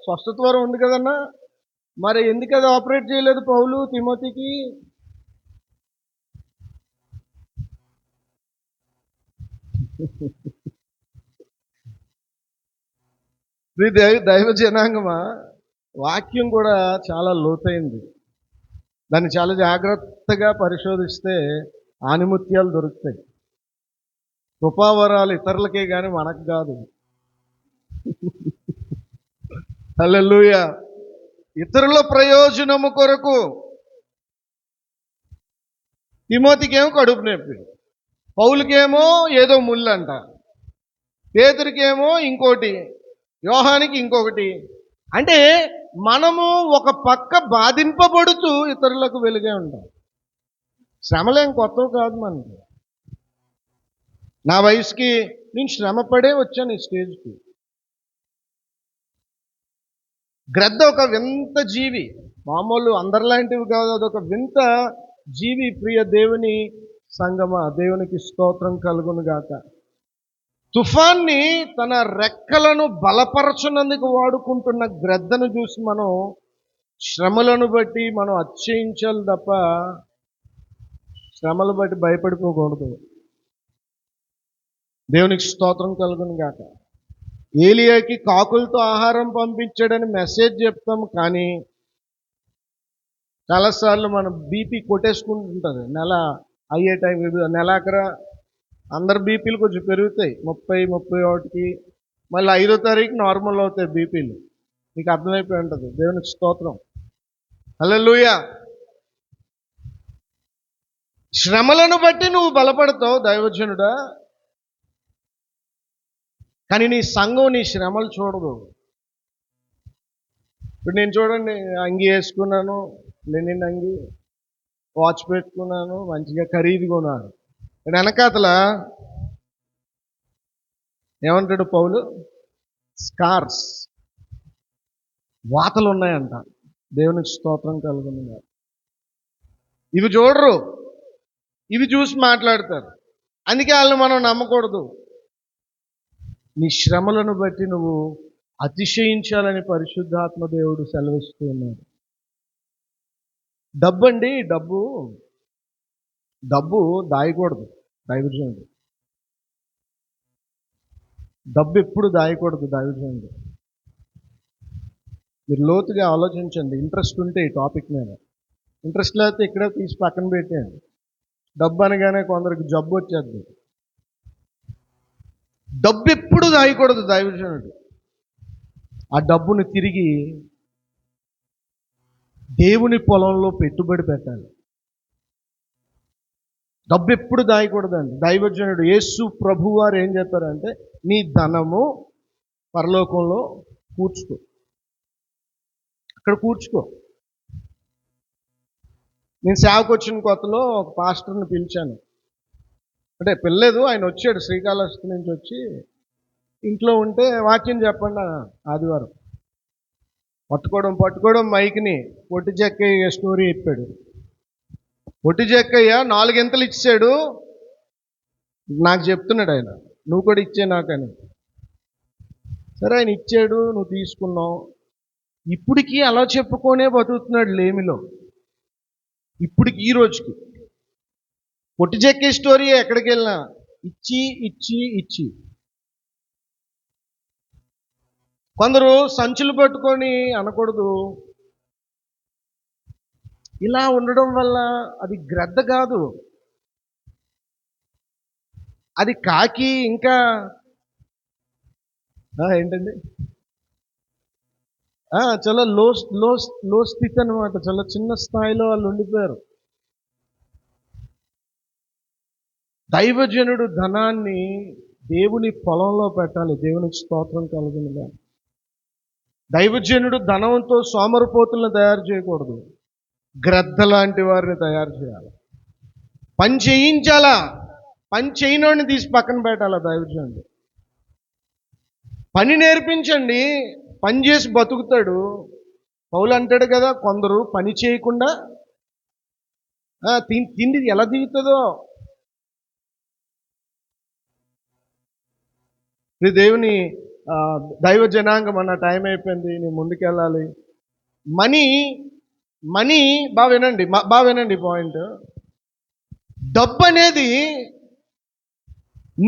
Speaker 1: స్వస్థత వరం ఉంది కదన్నా, మరి ఎందుకు అది ఆపరేట్ చేయలేదు పౌలు తిమోతికి? దైవ జనాంగమా, వాక్యం కూడా చాలా లోతైంది. దాన్ని చాలా జాగ్రత్తగా పరిశోధిస్తే ఆనిముత్యాలు దొరుకుతాయి. కృపావరాలు ఇతరులకే కానీ మనకు కాదు. హల్లెలూయా. ఇతరుల ప్రయోజనము కొరకు. తిమోతికేమో కడుపు నొప్పి, పౌలుకేమో ఏదో ముళ్ళంట, పేతురికేమో ఇంకోటి, యోహానికి ఇంకొకటి. అంటే మనము ఒక పక్క బాధింపబడుతూ ఇతరులకు వెలుగే ఉంటాం. శ్రమలేం కొత్తవి కాదు మనకి. నా వయసుకి నేను శ్రమపడే వచ్చాను ఈ స్టేజ్కి. గ్రద్ద ఒక వింత జీవి, మామూలు అందరిలాంటివి కాదు, అదొక వింత జీవి. ప్రియ దేవుని సంగమా, దేవునికి స్తోత్రం కలుగును గాక. తుఫాన్ని తన రెక్కలను బలపరచునందుకు వాడుకుంటున్న గ్రద్దను చూసి మనం శ్రమలను బట్టి మనం అతిశయించాలి తప్ప శ్రమలు బట్టి భయపడిపోకూడదు. దేవునికి స్తోత్రం కలుగును గాక. ఏలియాకి కాకులతో ఆహారం పంపించాడని మెసేజ్ చెప్తాం, కానీ చాలాసార్లు మనం బీపీ కొట్టేసుకుంటుంటుంది. నెల అయ్యే టైం నెలాఖర అందరు బీపీలు కొంచెం పెరుగుతాయి, 30-31కి, మళ్ళీ 5వ తారీఖు నార్మల్ అవుతాయి బీపీలు. మీకు అర్థమైపోయి ఉంటుంది. దేవునికి స్తోత్రం. హల్లెలూయా. శ్రమలను బట్టి నువ్వు బలపడతావు దైవజనుడా, కానీ నీ సంఘం నీ శ్రమలు చూడదు. ఇప్పుడు నేను చూడండి, అంగి వేసుకున్నాను, లెనిన్ అంగి, వాచ్ పెట్టుకున్నాను, మంచిగా ఖరీదు కొన్నాను. వెనకాతల ఏమంటాడు పౌలు? స్కార్స్, వాతలు ఉన్నాయంట. దేవునికి స్తోత్రం కలుగుతుంది. ఇవి చూడరు, ఇవి చూసి మాట్లాడతారు. అందుకే వాళ్ళని మనం నమ్మకూడదు. నీ శ్రమలను బట్టి నువ్వు అతిశయించాలని పరిశుద్ధాత్మ దేవుడు సెలవిస్తూ ఉన్నాడు. డబ్బు అండి, డబ్బు దాయకూడదు దైవజనుడు. డబ్బు ఎప్పుడు దాయకూడదు దైవజనుడు. మీరు లోతుగా ఆలోచించండి. ఇంట్రెస్ట్ ఉంటే ఈ టాపిక్ మీద, ఇంట్రెస్ట్ లేకపోతే ఇక్కడే తీసి పక్కన పెట్టేయండి. డబ్బు అనగానే కొందరికి జబ్బు వచ్చేది. డబ్బు ఎప్పుడు దాయకూడదు దైవజనుడు. ఆ డబ్బును తిరిగి దేవుని పొలంలో పెట్టుబడి పెట్టాలి. డబ్బు ఎప్పుడు దాయకూడదండి. దైవజనుడు యేసు ప్రభు వారు ఏం చెప్పారంటే, నీ ధనము పరలోకంలో కూర్చుకో, అక్కడ కూర్చుకో. నేను సేవకు వచ్చిన కొత్తలో ఒక పాస్టర్ని పిలిచాను. అంటే పిల్లలేదు, ఆయన వచ్చాడు శ్రీకాళహస్తి నుంచి వచ్చి ఇంట్లో ఉంటే వాక్యం చెప్పండి ఆదివారం. పట్టుకోవడం మైక్ని పొట్టి జక్కయ్య స్టోరీ చెప్పాడు. పొట్టి జక్కయ్య 4 గింతలు ఇచ్చాడు. నాకు చెప్తున్నాడు ఆయన, నువ్వు కూడా ఇచ్చే నాకని. సరే, ఆయన ఇచ్చాడు, నువ్వు తీసుకున్నావు. ఇప్పటికీ అలా చెప్పుకొనే బతుకుతున్నాడు లేమిలో. ఇప్పటికి ఈ రోజుకి పొట్టి జక్కయ్య స్టోరీ ఎక్కడికి వెళ్ళినా ఇచ్చి. కొందరు సంచులు పట్టుకొని అనకూడదు. ఇలా ఉండడం వల్ల అది గ్రద్ద కాదు, అది కాకి. ఇంకా ఏంటండి, చాలా లో స్థితి అనమాట. చాలా చిన్న స్థాయిలో వాళ్ళు ఉండిపోయారు. దైవజనుడు ధనాన్ని దేవుని పొలంలో పెట్టాలి. దేవునికి స్తోత్రం కలుగునుగా. దైవజనుడు ధనంతో సోమరిపోతులను తయారు చేయకూడదు, గ్రద్ద లాంటి వారిని తయారు చేయాలి. పని చేయించాలా, పని చేయనోడిని తీసి పక్కన పెట్టాలా దైవజనుడు. పని నేర్పించండి, పని చేసి బతుకుతాడు. పౌలు అంటాడు కదా, కొందరు పని చేయకుండా తిండి ఎలా దిగుతుందో. దేవుని దైవ జనాంగం, అన్న టైం అయిపోయింది, నేను ముందుకెళ్ళాలి. మనీ బాగా వినండి పాయింట్. డబ్బు అనేది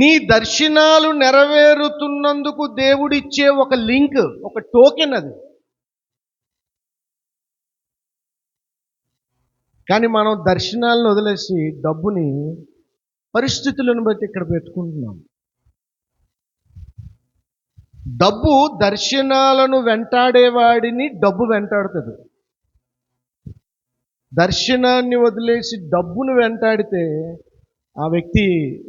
Speaker 1: నీ దర్శనాలు నెరవేరుతున్నందుకు దేవుడిచ్చే ఒక లింక్, ఒక టోకెన్ అది. కానీ మనం దర్శనాలను వదిలేసి డబ్బుని పరిస్థితులను బట్టి ఇక్కడ పెట్టుకుంటున్నాం. డబ్బు దర్శనాలను వెంటాడేవాడిని డబ్బు వెంటాడుతుంది. దర్శనాన్ని వదిలేసి డబ్బును వెంటాడితే ఆ వ్యక్తి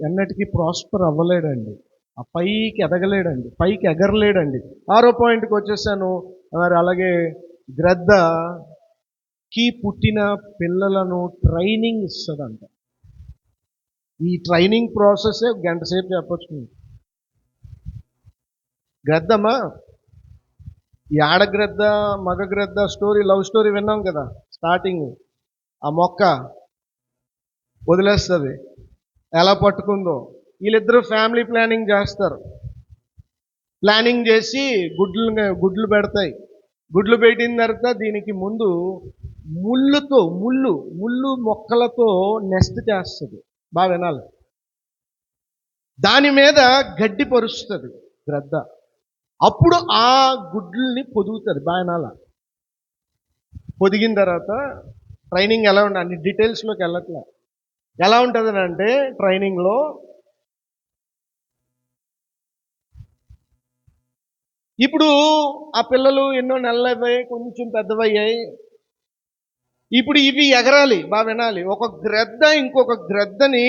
Speaker 1: ఎన్నటికీ ప్రాస్పర్ అవ్వలేడండి, ఆ పైకి ఎదగలేడండి, పైకి ఎగరలేడండి. 6వ పాయింట్కి వచ్చేసాను. మరి అలాగే గ్రద్దకి పుట్టిన పిల్లలను ట్రైనింగ్ ఇస్తుందంట. ఈ ట్రైనింగ్ ప్రాసెసే గంట సేపు చెప్పచ్చు. గ్రద్దమ్మా, ఈ ఆడగ్రద్ద మగగ్రద్ద స్టోరీ, లవ్ స్టోరీ విన్నాం కదా. స్టార్టింగ్ ఆ మొక్క వదిలేస్తుంది, ఎలా పట్టుకుందో. వీళ్ళిద్దరూ ఫ్యామిలీ ప్లానింగ్ చేస్తారు. ప్లానింగ్ చేసి గుడ్లు పెడతాయి. గుడ్లు పెట్టిన తర్వాత దీనికి ముందు ముళ్ళు మొక్కలతో నెస్ట్ చేస్తుంది. బాగా వినాలి. దాని మీద గడ్డి పరుస్తుంది గ్రద్ద. అప్పుడు ఆ గుడ్లని పొదుగుతుంది. బాగా వినాలి. పొదిగిన తర్వాత ట్రైనింగ్ ఎలా ఉంటుంది, అన్ని డీటెయిల్స్లోకి వెళ్ళట్లే. ఎలా ఉంటుంది అంటే ట్రైనింగ్లో ఇప్పుడు ఆ పిల్లలు ఎన్నో నెలలు అయిపోయాయి, కొంచెం పెద్దవయ్యాయి. ఇప్పుడు ఇవి ఎగరాలి. బాగా వినాలి. ఒక గ్రద్ద ఇంకొక గ్రద్దని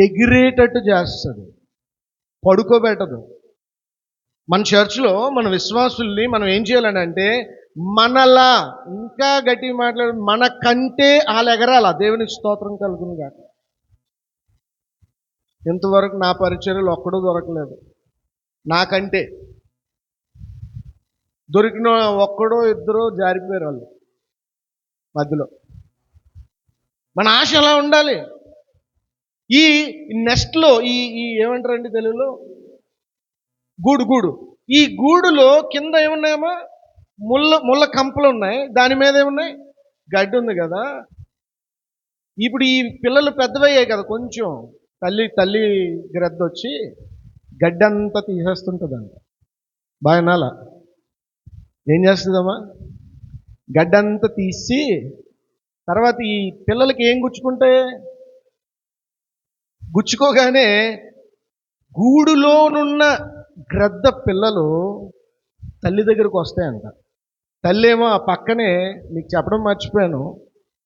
Speaker 1: ఎగిరేటట్టు చేస్తుంది, పడుకోబెట్టదు. మన చర్చ్లో మన విశ్వాసుల్ని మనం ఏం చేయాలని అంటే, మనలా ఇంకా గట్టిగా మాట్లాడు, మన కంటే వాళ్ళు ఎగరాల. దేవునికి స్తోత్రం కలుగును గాక. ఇంతవరకు నా పరిచర్యలు ఒక్కడూ దొరకలేదు నాకంటే. దొరికిన ఒక్కడో ఇద్దరో జారిపోయారు వాళ్ళు మధ్యలో. మన ఆశ ఎలా ఉండాలి? ఈ నెస్ట్లో ఈ ఏమంటారండి తెలుగులో, గూడు. ఈ గూడులో కింద ఏమున్నాయమ్మా? ముళ్ళ కంపలు ఉన్నాయి. దాని మీద ఏమున్నాయి? గడ్డి ఉంది కదా. ఇప్పుడు ఈ పిల్లలు పెద్దవయ్యాయి కదా, కొంచెం తల్లి గ్రద్ద వచ్చి గడ్డి అంతా తీసేస్తుంటుందంట. బాగా ఏం చేస్తుందమ్మా? గడ్డంతా తీసి తర్వాత ఈ పిల్లలకి ఏం గుచ్చుకోగానే గూడులోనున్న గ్రద్ద పిల్లలు తల్లి దగ్గరకు వస్తాయంట. తల్లి ఏమో ఆ పక్కనే, మీకు చెప్పడం మర్చిపోయాను,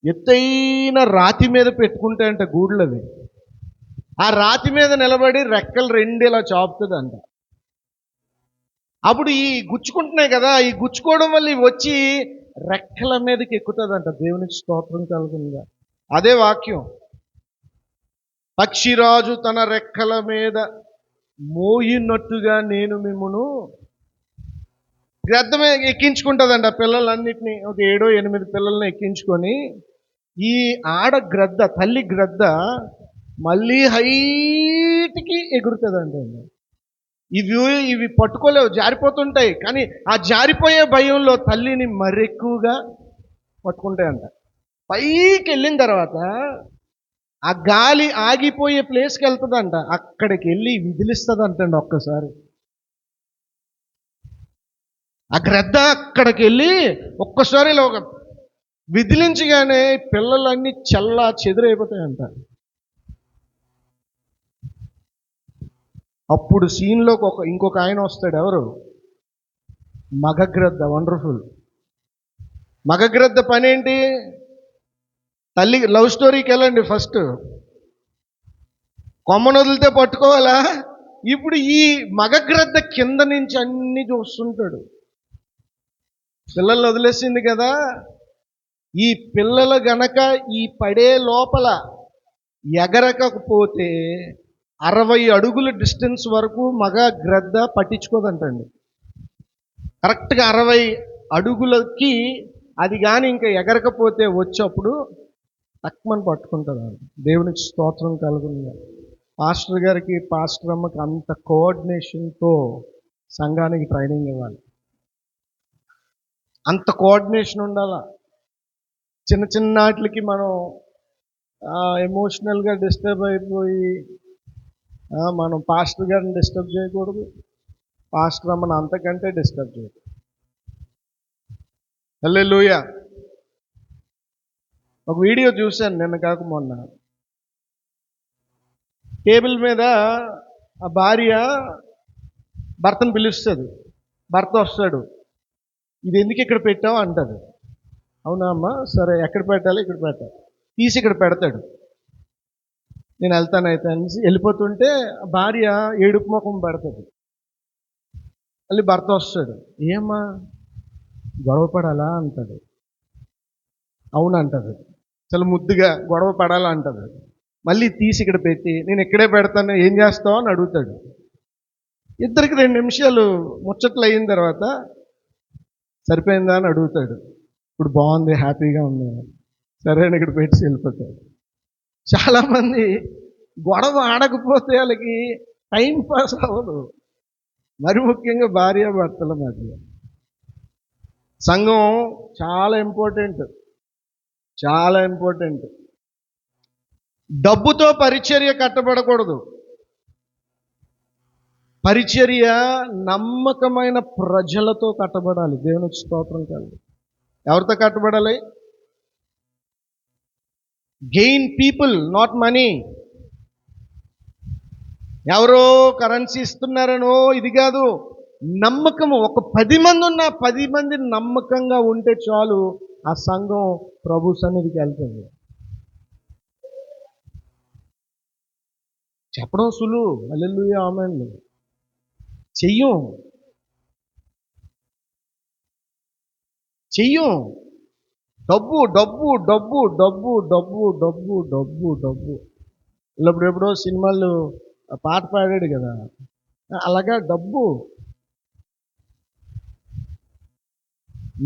Speaker 1: ఎత్తైన రాతి మీద పెట్టుకుంటాయంట గూడులవి. ఆ రాతి మీద నిలబడి రెక్కలు రెండు ఇలా చాపుతుందంట. అప్పుడు ఈ గుచ్చుకుంటున్నాయి కదా, ఈ గుచ్చుకోవడం వల్ల ఇవి వచ్చి రెక్కల మీదకి ఎక్కుతుందంట. దేవునికి స్తోత్రం కలుగునుగా. అదే వాక్యం. పక్షిరాజు తన రెక్కల మీద మోయినట్టుగా నేను మిమ్మును గ్రద్ద మీద ఎక్కించుకుంటుందంట పిల్లలన్నిటినీ. ఒక 7-8 పిల్లల్ని ఎక్కించుకొని ఈ ఆడగ్రద్ద, తల్లి గ్రద్ద మళ్ళీ హైట్కి ఎగురుతుందంట. ఇవి పట్టుకోలేవు, జారిపోతుంటాయి. కానీ ఆ జారిపోయే భయంలో తల్లిని మరెక్కువగా పట్టుకుంటాయంట. పైకి వెళ్ళిన తర్వాత ఆ గాలి ఆగిపోయే ప్లేస్కి వెళ్తుందంట. అక్కడికి వెళ్ళి విదిలిస్తుందంటండి ఒక్కసారి. ఆ గ్రద్ద అక్కడికి వెళ్ళి ఒక్కసారి ఇలా ఒక విదిలించగానే పిల్లలన్నీ చల్లా చెదురైపోతాయంట. అప్పుడు సీన్లోకి ఇంకొక ఆయన వస్తాడు. ఎవరు? మగగ్రద్ద. వండర్ఫుల్. మగగ్రద్ద పని ఏంటి? తల్లి లవ్ స్టోరీకి వెళ్ళండి. ఫస్ట్ కొమ్మను వదిలితే పట్టుకోవాలా? ఇప్పుడు ఈ మగగ్రద్ద కింద నుంచి అన్ని చూస్తుంటాడు. పిల్లల్ని వదిలేసింది కదా, ఈ పిల్లలు గనక ఈ పడే లోపల ఎగరకపోతే 60 అడుగుల డిస్టెన్స్ వరకు మగ గ్రద్ద పట్టించుకోదంటండి. కరెక్ట్గా 60 అడుగులకి అది కానీ ఇంకా ఎగరకపోతే వచ్చేప్పుడు తక్కువని పట్టుకుంటుందండి. దేవునికి స్తోత్రం కలుగుతుంది. పాస్టర్ గారికి, పాస్టర్ అమ్మకి అంత కోఆర్డినేషన్తో సంఘానికి ట్రైనింగ్ ఇవ్వాలి. అంత కోఆర్డినేషన్ ఉండాలా. చిన్న వాటికి మనం ఎమోషనల్గా డిస్టర్బ్ అయిపోయి మనం పాస్టర్ గారిని డిస్టర్బ్ చేయకూడదు, పాస్టర్ అమ్మని అంతకంటే డిస్టర్బ్ చేయకూడదు. హల్లెలూయా. ఒక వీడియో చూశాను నిన్న కాక మొన్న. టేబుల్ మీద ఆ భార్య భర్తను పిలుస్తుంది. భర్త వస్తాడు. ఇది ఎందుకు ఇక్కడ పెట్టావు అంటది. అవునా అమ్మా, సరే ఎక్కడ పెట్టాలి? ఇక్కడ పెట్టాలి. తీసి ఇక్కడ పెడతాడు. నేను వెళ్తాను అయితే అనేసి వెళ్ళిపోతుంటే భార్య ఏడుపు ముఖం పెడుతుంది. మళ్ళీ భర్త వస్తాడు. ఏమ్మా గొడవ పడాలా అంటది. అవును అంటది. చాలా ముద్దుగా గొడవ పడాలా అంటది. మళ్ళీ తీసి ఇక్కడ పెట్టి నేను ఇక్కడే పెడతాను, ఏం చేస్తావు అని అడుగుతాడు. ఇద్దరికి 2 నిమిషాలు ముచ్చట్లు అయిన తర్వాత సరిపోయిందా అని అడుగుతాడు. ఇప్పుడు బాగుంది, హ్యాపీగా ఉంది, సరే అని ఇక్కడ పెట్టి వెళ్ళిపోతాడు. చాలామంది గొడవ ఆడకపోతే వాళ్ళకి టైం పాస్ అవ్వదు. మరి ముఖ్యంగా భార్యాభర్తల మధ్య సంఘం చాలా ఇంపార్టెంట్, చాలా ఇంపార్టెంట్. డబ్బుతో పరిచర్య కట్టబడకూడదు. పరిచర్య నమ్మకమైన ప్రజలతో కట్టబడాలి. దేవునికి స్తోత్రం కలుగు. ఎవరితో కట్టబడాలి? Gain people, not money. ఎవరో కరెన్సీ ఇస్తున్నారనో ఇది కాదు. నమ్మకము. ఒక 10 మంది ఉన్నా 10 మంది నమ్మకంగా ఉంటే చాలు, ఆ సంఘం ప్రభు సన్నిధికి వెళ్తుంది. చెప్పడం సులువు, హల్లెలూయా ఆమేన్. చెయ్యం. డబ్బు డబ్బు డబ్బు డబ్బు డబ్బు డబ్బు డబ్బు డబ్బు. ఎప్పుడో సినిమాలు పాట పాడాడు కదా, అలాగా డబ్బు.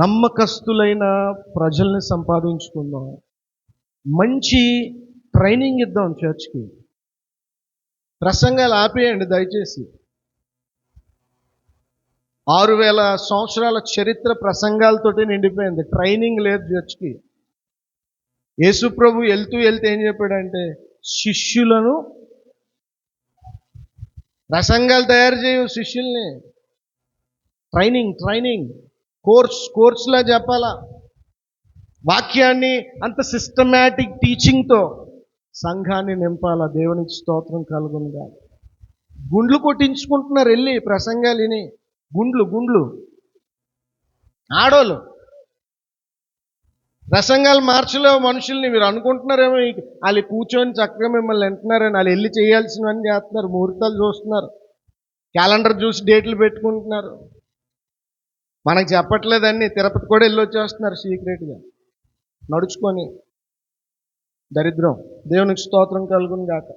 Speaker 1: నమ్మకస్తులైన ప్రజల్ని సంపాదించుకుందాం. మంచి ట్రైనింగ్ ఇద్దాం చర్చ్కి. ప్రసంగాలు ఆపేయండి దయచేసి. 6000 సంవత్సరాల చరిత్ర ప్రసంగాలతోటి నిండిపోయింది. ట్రైనింగ్ లేదు చర్చ్కి. యేసు ప్రభు వెళ్తూ ఏం చెప్పాడంటే, శిష్యులను ప్రసంగాలు తయారు చేయు, శిష్యుల్ని ట్రైనింగ్ కోర్స్లా చెప్పాలా. వాక్యాన్ని అంత సిస్టమాటిక్ టీచింగ్తో సంఘాన్ని నింపాలా. దేవునికి స్తోత్రం కలుగునుగా. గుండ్లు కొట్టించుకుంటున్నారు వెళ్ళి ప్రసంగాలు విని. గుండ్లు ఆడోళ్ళు ప్రసంగాలు మార్చలేవు మనుషుల్ని. మీరు అనుకుంటున్నారేమో వాళ్ళు కూర్చొని చక్కగా మిమ్మల్ని వింటున్నారని. వాళ్ళు వెళ్ళి చేయాల్సినవన్నీ చేస్తున్నారు. ముహూర్తాలు చూస్తున్నారు, క్యాలెండర్ చూసి డేట్లు పెట్టుకుంటున్నారు. మనకు చెప్పట్లేదని తిరుపతి కూడా వెళ్ళి వచ్చేస్తున్నారు సీక్రెట్గా నడుచుకొని. దరిద్రం. దేవునికి స్తోత్రం కలుగును గాక.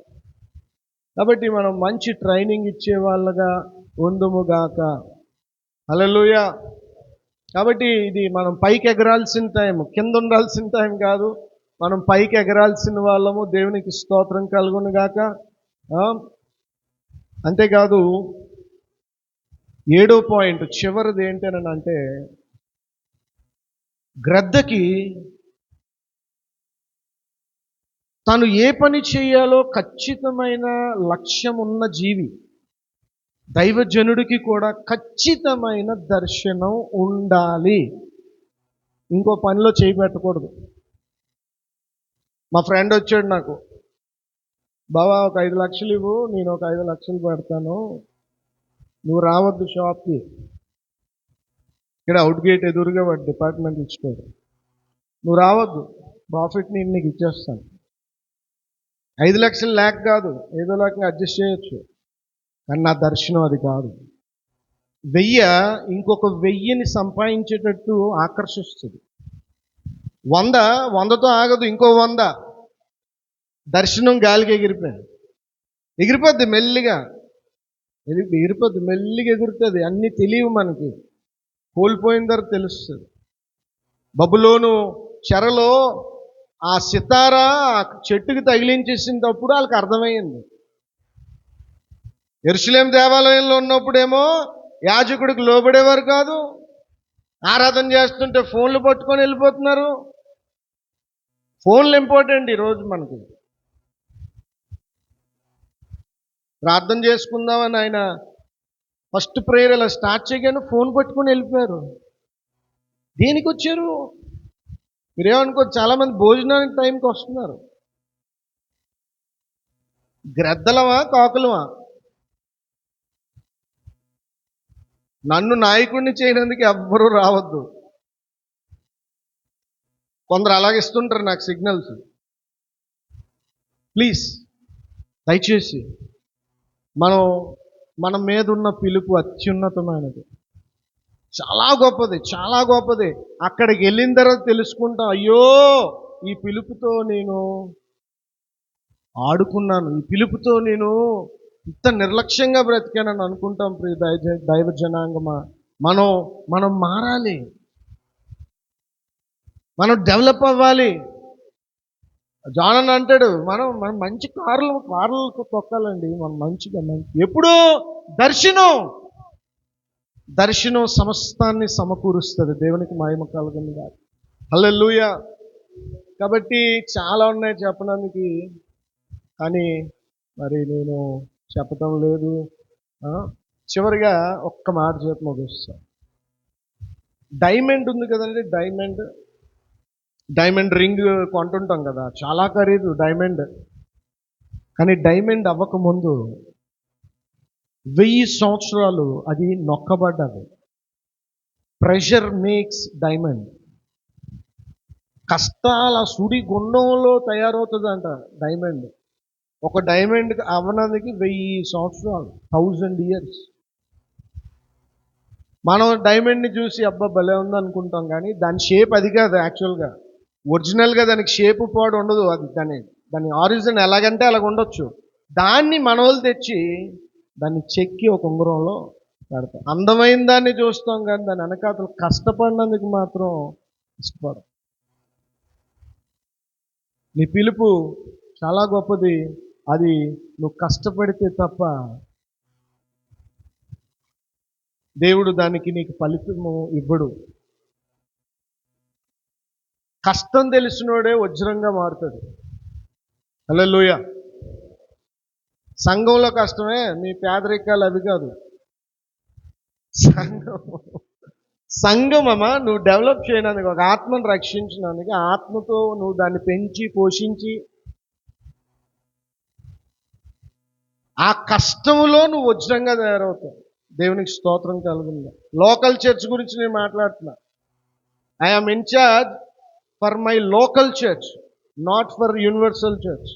Speaker 1: కాబట్టి మనం మంచి ట్రైనింగ్ ఇచ్చే వాళ్ళగా ఉందుము గాక. హల్లెలూయా. కాబట్టి ఇది మనం పైకి ఎగరాల్సిన టైం, కింద ఉండాల్సిన టైం కాదు. మనం పైకి ఎగరాల్సిన వాళ్ళము. దేవునికి స్తోత్రం కలుగును గాక. అంతేకాదు 7వ పాయింట్ చివరిది ఏంటనంటే, గ్రద్దకి తను ఏ పని చేయాలో ఖచ్చితమైన లక్ష్యం ఉన్న జీవి. దైవజనుడికి కూడా ఖచ్చితమైన దర్శనం ఉండాలి. ఇంకో పనిలో చేయి పెట్టకూడదు. మా ఫ్రెండ్ వచ్చాడు నాకు, బావా ఒక 5 లక్షలు ఇవ్వు, నేను ఒక 5 లక్షలు పెడతాను, నువ్వు రావద్దు షాప్కి. ఇక్కడ అవుట్ గేట్ ఎదురుగా వాడు డిపార్ట్మెంటల్ స్టోర్. నువ్వు రావద్దు, ప్రాఫిట్ నేను నీకు ఇచ్చేస్తాను. 5 లక్షలు లేక కాదు, ఏదో లేక అడ్జస్ట్ చేయొచ్చు, కానీ నా దర్శనం అది కాదు. 1000 ఇంకొక 1000ని సంపాదించేటట్టు ఆకర్షిస్తుంది. 100తో ఆగదు, ఇంకో 100. దర్శనం గాలికి ఎగిరిపోద్ది మెల్లిగా. ఎగురుతుంది. అన్నీ తెలియవు మనకి, కోల్పోయిన తర్వాత తెలుస్తుంది. బబులోను చెరలో ఆ సితారా చెట్టుకి తగిలించేసినప్పుడు వాళ్ళకి అర్థమయ్యింది. యెరూషలేం దేవాలయంలో ఉన్నప్పుడేమో యాజకుడికి లోబడేవారు కాదు. ఆరాధన చేస్తుంటే ఫోన్లు పట్టుకొని వెళ్ళిపోతున్నారు. ఫోన్లు ఇంపార్టెంట్ ఈరోజు మనకి. ప్రార్థన చేసుకుందామని ఆయన ఫస్ట్ ప్రేయర్ ఇలా స్టార్ట్ చేయగానే ఫోన్ పట్టుకొని వెళ్ళిపోయారు. దేనికి వచ్చారు? మీరేమనుకో, చాలామంది భోజనానికి టైంకి వస్తున్నారు. గ్రద్దలమా కాకులమా? నన్ను నాయకుడిని చేయడానికి ఎవ్వరూ రావద్దు. కొందరు అలాగిస్తుంటారు నాకు సిగ్నల్స్. ప్లీజ్ దయచేసి మన మీద ఉన్న పిలుపు అత్యున్నతమైనది, చాలా గొప్పది, చాలా గొప్పది. అక్కడికి వెళ్ళిన తర్వాత తెలుసుకుంటాం, అయ్యో ఈ పిలుపుతో నేను ఆడుకున్నాను, ఈ పిలుపుతో నేను ఇంత నిర్లక్ష్యంగా బ్రతికానని అనుకుంటాం. ప్రియ దైవ జనాంగమా, మనం మారాలి, మనం డెవలప్ అవ్వాలి. జాన్ అని అంటాడు, మనం మంచి కార్లకు తొక్కాలండి, మనం ఎప్పుడు దర్శనం సమస్తాన్ని సమకూరుస్తుంది. దేవునికి మహిమ కలుగును గాక. హల్లెలూయా. కాబట్టి చాలా ఉన్నాయి చెప్పడానికి, కానీ మరి నేను చెప్పటం లేదు. చివరిగా ఒక్క మాట చెప్పి ముగిస్తాను. డైమండ్ ఉంది కదండి, డైమండ్ రింగ్ కొంటుంటాం కదా, చాలా ఖరీదు డైమండ్. కానీ డైమండ్ అవ్వకముందు 1000 సంవత్సరాలు అది నొక్కబడ్డది. Pressure makes diamond. కష్టాల సుడి గుండంలో తయారవుతుందంట డైమండ్. ఒక డైమండ్ అవ్వడానికి 1000 సంవత్సరాలు, 1000 years. మనం డైమండ్ని చూసి అబ్బా భలే ఉంది అనుకుంటాం, కానీ దాని షేప్ అది కాదు. యాక్చువల్గా ఒరిజినల్గా దానికి షేప్ పాడు ఉండదు. అది దాని ఆరిజిన్ ఎలాగంటే అలాగ ఉండొచ్చు. దాన్ని మనోళ్ళు తెచ్చి దాన్ని చెక్కి ఒక ఉంగరంలో పెడతాం. అందమైన దాన్ని చూస్తాం, కానీ దాని వెనకాతలు కష్టపడినందుకు మాత్రం ఇష్టపడం. నీ పిలుపు చాలా గొప్పది. అది నువ్వు కష్టపడితే తప్ప దేవుడు దానికి నీకు ఫలితము ఇవ్వడు. కష్టం తెలిసినోడే వజ్రంగా మారుతాడు. హల్లెలూయా. సంఘంలో కష్టమే, మీ పేదరికాలు అవి కాదు. సంఘమమ్మా, నువ్వు డెవలప్ చేయడానికి, ఒక ఆత్మను రక్షించడానికి, ఆత్మతో నువ్వు దాన్ని పెంచి పోషించి ఆ కష్టములో నువ్వు వజ్రంగా తయారవుతావు. దేవునికి స్తోత్రం కలుగుతుంది. లోకల్ చర్చ్ గురించి నేను మాట్లాడుతున్నా. I am incharge for my local church, not for universal church.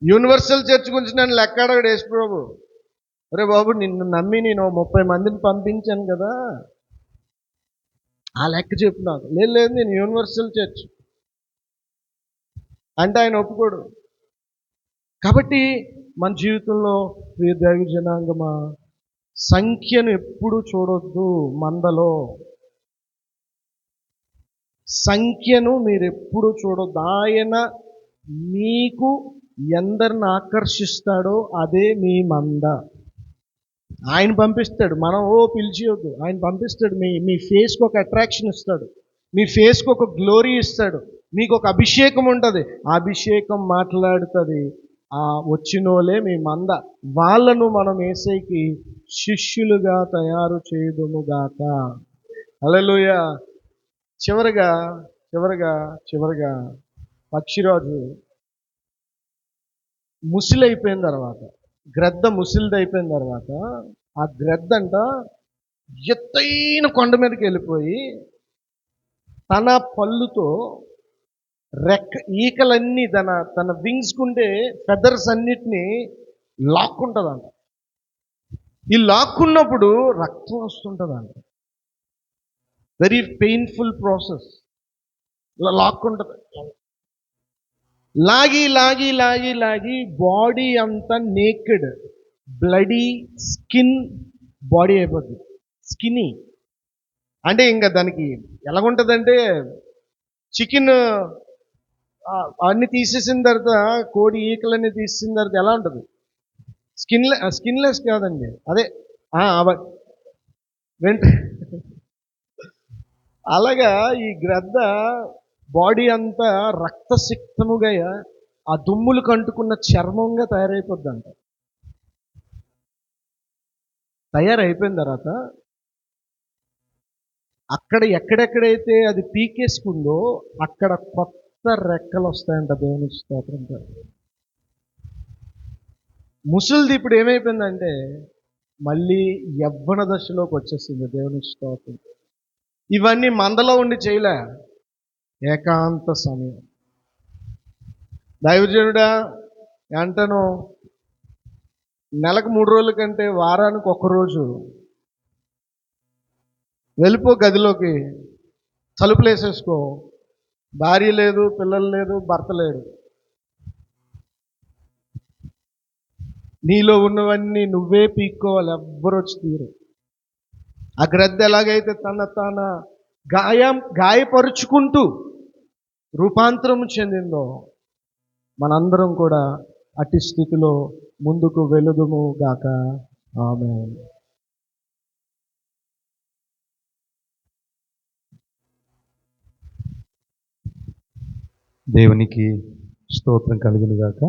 Speaker 1: Universal church గురించి నన్ను లెక్క అడగడు యేసు ప్రభు. అరే బాబు, నిన్ను నమ్మి నేను 30 మందిని పంపించాను కదా, ఆ లెక్క చెప్పు నాకు. లేదు, నేను యూనివర్సల్ చర్చ్ అంటే ఆయన ఒప్పుకోడు. కాబట్టి మన జీవితంలో ప్రియ దైవ జనాంగమా, సంఖ్యను ఎప్పుడు చూడొద్దు. మందలో సంఖ్యను మీరు ఎప్పుడు చూడొద్దు. ఆయన మీకు ఎందరిని ఆకర్షిస్తాడో అదే మీ మంద. ఆయన పంపిస్తాడు, మనం పిలిచియొద్దు. ఆయన పంపిస్తాడు. మీ ఫేస్కి ఒక అట్రాక్షన్ ఇస్తాడు, మీ ఫేస్కి ఒక గ్లోరీ ఇస్తాడు, మీకు ఒక అభిషేకం ఉంటుంది. ఆ అభిషేకం మాట్లాడుతుంది. ఆ వచ్చినోలే మీ మంద. వాళ్ళను మనం యేసయ్యకి శిష్యులుగా తయారు చేయదుముగాక. హల్లెలూయా. చివరగా పక్షిరాజు ముసిలైపోయిన తర్వాత, గ్రద్ద ముసిలిదైపోయిన తర్వాత, ఆ గ్రద్దంట ఎత్తైన కొండ మీదకి వెళ్ళిపోయి తన పళ్ళుతో ఈకలన్నీ తన వింగ్స్ కుండే ఫెదర్స్ అన్నిటినీ లాక్కుంటుందంట. ఈ లాక్కున్నప్పుడు రక్తం వస్తుంటుందంట. Very painful process. ఇలా లాక్కుంటుంది. లాగి బాడీ అంతా నేకెడ్, బ్లడీ స్కిన్ బాడీ అయిపోద్ది. స్కిన్నీ అంటే ఇంకా దానికి ఎలాగుంటుందంటే, చికెన్ అన్ని తీసేసిన తర్వాత, కోడి ఈకలన్నీ తీసేసిన తర్వాత ఎలా ఉంటుంది? స్కిన్లెస్ కాదండి, అదే అలాగా ఈ గ్రద్ద బాడీ అంతా రక్తసిక్తముగా, ఆ దుమ్ములు కంటుకున్న చర్మంగా తయారైపోద్దంట. తయారైపోయిన తర్వాత అక్కడ ఎక్కడెక్కడైతే అది పీకేసుకుందో అక్కడ కొత్త రెక్కలు వస్తాయంట. దేవునికి స్తోత్రం. ముసలిది ఇప్పుడు ఏమైపోయిందంటే మళ్ళీ యవ్వన దశలోకి వచ్చేసింది. దేవునికి స్తోత్రం. ఇవన్నీ మందలో ఉండి చేయలే, ఏకాంత సమయం. దైవజనుడా అంటను, నెలకు 3 రోజుల కంటే వారానికి 1 రోజు వెళ్ళిపో గదిలోకి, తలుపులు వేసేసుకో. భార్య లేదు, పిల్లలు లేదు, భర్త లేడు. నీలో ఉన్నవన్నీ నువ్వే పీక్కోవాలి, ఎవ్వరు వచ్చి తీరు. ఆ గ్రద్ద ఎలాగైతే తన గాయపరుచుకుంటూ రూపాంతరం చెందిందో మనందరం కూడా అట్టి స్థితిలో ముందుకు వెలుదుము గాక. ఆమేన్.
Speaker 3: దేవునికి స్తోత్రం కలుగును గాక.